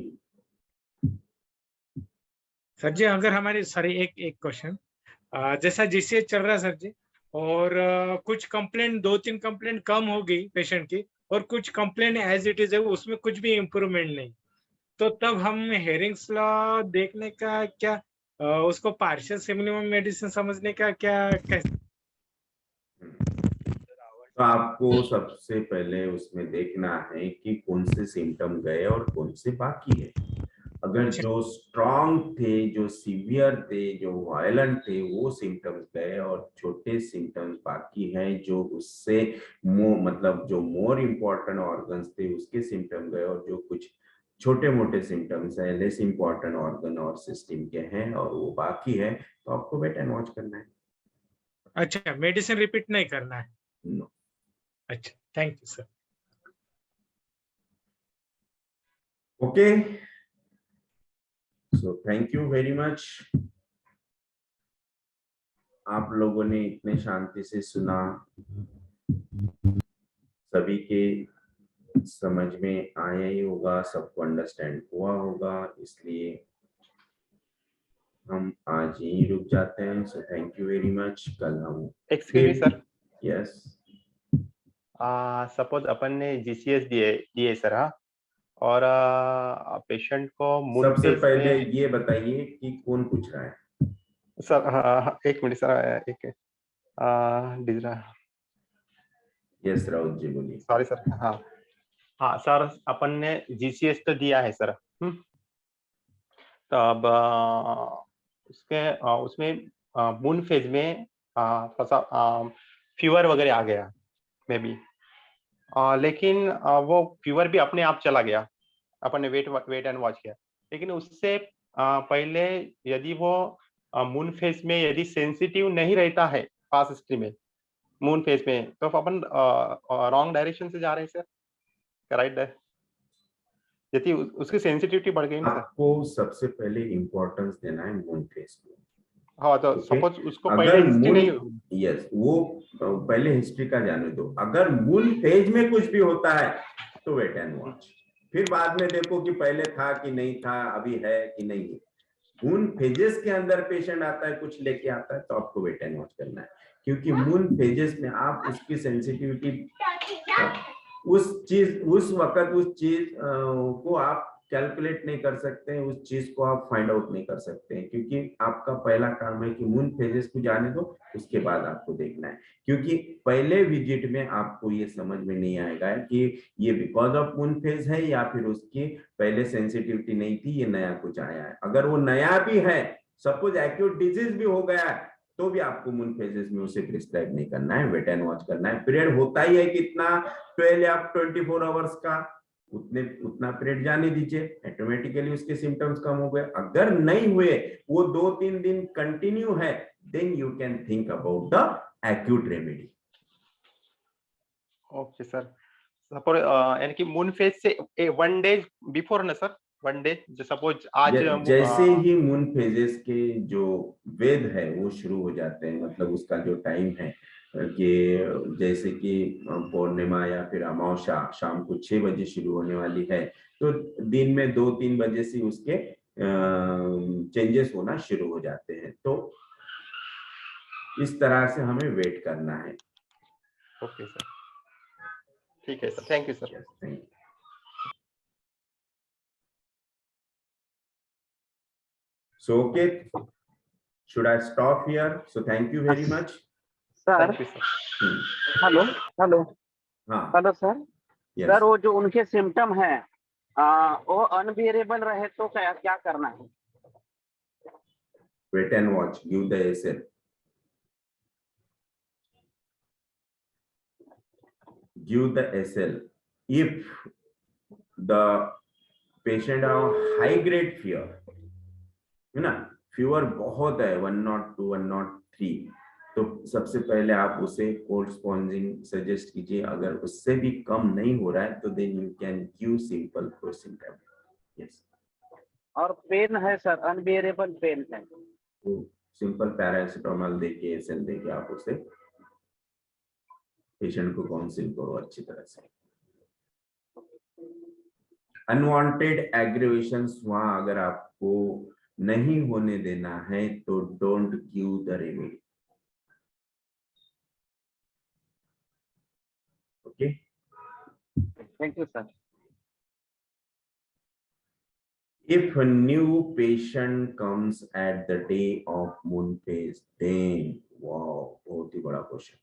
Sir ji अगर हमारे सर एक क्वेश्चन, जैसा जीसीएस चल रहा है सर जी, और कुछ कंप्लेंट 2-3 कंप्लेंट कम हो गई पेशेंट की और कुछ कंप्लेंट एज इट इज है, उसमें कुछ भी इम्प्रूवमेंट नहीं, तो तब हम हेरिंग्स लॉ देखने का क्या, उसको पार्शियल सिमिलर मेडिसिन समझने का क्या कैसे? तो आपको सबसे पहले उसमें देखना है कि कौन से सिम्टम गए और कौन से बाकी है। अगर जो स्ट्रॉन्ग थे, जो सीवियर थे, जो वायलेंट थे, वो सिम्टम्स गए और छोटे सिम्टम्स बाकी हैं जो उससे मतलब जो मोर इम्पोर्टेंट ऑर्गन्स थे उसके सिम्टम गए, और जो कुछ छोटे मोटे सिम्टम्स है लेस इम्पोर्टेंट ऑर्गन और सिस्टम के हैं और वो बाकी है, तो आपको वेट एंड वॉच करना है। अच्छा, मेडिसिन रिपीट नहीं करना है? नो। अच्छा, thank you sir. Okay, so thank you very much. आप लोगों ने इतने शांति से सुना, सभी के समझ में आया ही होगा, सबको अंडरस्टैंड हुआ होगा, इसलिए हम आज यही रुक जाते हैं। So thank you very much. कल हम excuse me sir, yes suppose अपन ने जीसीएस दिए सर, हाँ, और पेशेंट को सबसे पहले ये बताइए कि कौन पूछ रहा है सर? हाँ, एक मिनट सर, एक डिजरा, यस राउत जी बोलिए। Sorry sir. हाँ हाँ सर, अपन ने जीसीएस तो दिया है सर, तो अब उसमें मून फेज में थोड़ा सा फीवर वगैरह आ गया मे बी, लेकिन वो फीवर भी अपने आप चला गया, अपन ने वेट एंड वॉच किया, लेकिन उससे पहले यदि वो मून फेज में यदि सेंसिटिव नहीं रहता है पास हिस्ट्री में मून फेज में, तो अपन रॉन्ग डायरेक्शन से जा रहे हैं सर, राइट? यदि उसकी सेंसिटिविटी बढ़ गई ना सर। आपको सबसे पहले इंपॉर्टेंस देना है मून फेज को। हाँ, तो Okay? सपोज उसको अगर पहले हिस्ट्री नहीं, यस, वो पहले हिस्ट्री का जाने दो। अगर मून फेज में कुछ भी होता है तो वेट एंड वॉच, फिर बाद में देखो कि पहले था कि नहीं था, अभी है कि नहीं है। मून फेजेस के अंदर पेशेंट आता है, कुछ लेके आता है, तो आपको वेट एंड वॉच करना है, क्योंकि मून फेजेस में आप उसकी सेंसिटिविटी उस वक्त उस चीज को आप कैलकुलेट नहीं कर सकते हैं, उस चीज को आप फाइंड आउट नहीं कर सकते हैं, क्योंकि आपका पहला काम है कि मून फेजेस को जाने दो, उसके बाद आपको देखना है। क्योंकि पहले विजिट में आपको ये समझ में नहीं आएगा कि ये बिकॉज ऑफ मून फेज है या फिर उसकी पहले सेंसिटिविटी नहीं थी, ये नया कुछ आया है। अगर वो नया भी है, सपोज एक्यूट डिजीज भी हो गया है, तो भी आपको मून फेजेस में उसे प्रिस्क्राइब नहीं करना है, वेट एंड वॉच करना है। पीरियड होता ही है कितना, 12 या 24 आवर्स का, उतना पीरियड जाने दीजिए, ऑटोमेटिकली उसके सिम्टम्स कम हो गए। अगर नहीं हुए, वो 2-3 दिन कंटिन्यू है, then you can think about the acute remedy. Okay sir, suppose यानी कि मून फेज से 1 डे बिफोर ना सर, 1 डे सपोज आज जैसे ही मून फेजेस के जो वेद है वो शुरू हो जाते हैं, मतलब उसका जो टाइम है कि जैसे कि पूर्णिमा या फिर अमावस्या शाम को 6 बजे शुरू होने वाली है, तो दिन में 2-3 बजे से उसके चेंजेस होना शुरू हो जाते हैं। तो इस तरह से हमें वेट करना है। ओके सर, ठीक है sir, thank you sir. Thank you. So okay, should I stop here? So thank you very much. Sir thank you sir. Hello hello हाँ, हेलो सर yes. सर, वो जो उनके सिम्टम है वो अनबियरेबल रहे तो क्या क्या करना है? Wait and watch. Give the ASL. Give the SL. If the patient have high grade fever, है ना, फीवर बहुत है 102, 103, तो सबसे पहले आप उसे कोल्ड स्पॉन्जिंग सजेस्ट कीजिए। अगर उससे भी कम नहीं हो रहा है तो then you can give simple Crocin tablet. Yes. और पेन है सर, अनबियरेबल पेन है, तो सिंपल पैरासिटामोल देके एसएल देके आप उसे पेशेंट को काउंसिल करो अच्छी तरह से। अनवांटेड एग्रीवेशंस वहां अगर आपको नहीं होने देना है तो don't give the remedy. Okay, thank you sir. If a new patient comes at the day of moon phase, then wow, बहुत ही बड़ा क्वेश्चन।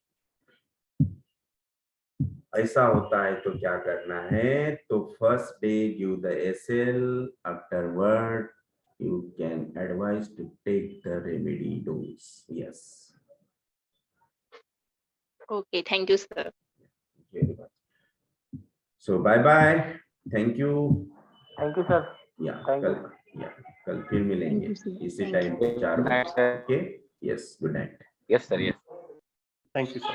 ऐसा होता है तो क्या करना है? तो first day give the SL, afterward you can advise to take the remedy dose. Yes. Okay, thank you, sir. Very much. So bye bye. Thank you. Thank you sir. Yeah. Thank you. कल फिर मिलेंगे Thank you, sir. इसी Thank time पे 4 Good night, बजे। sir. Okay, yes, good night. Yes sir, yes. Thank you sir.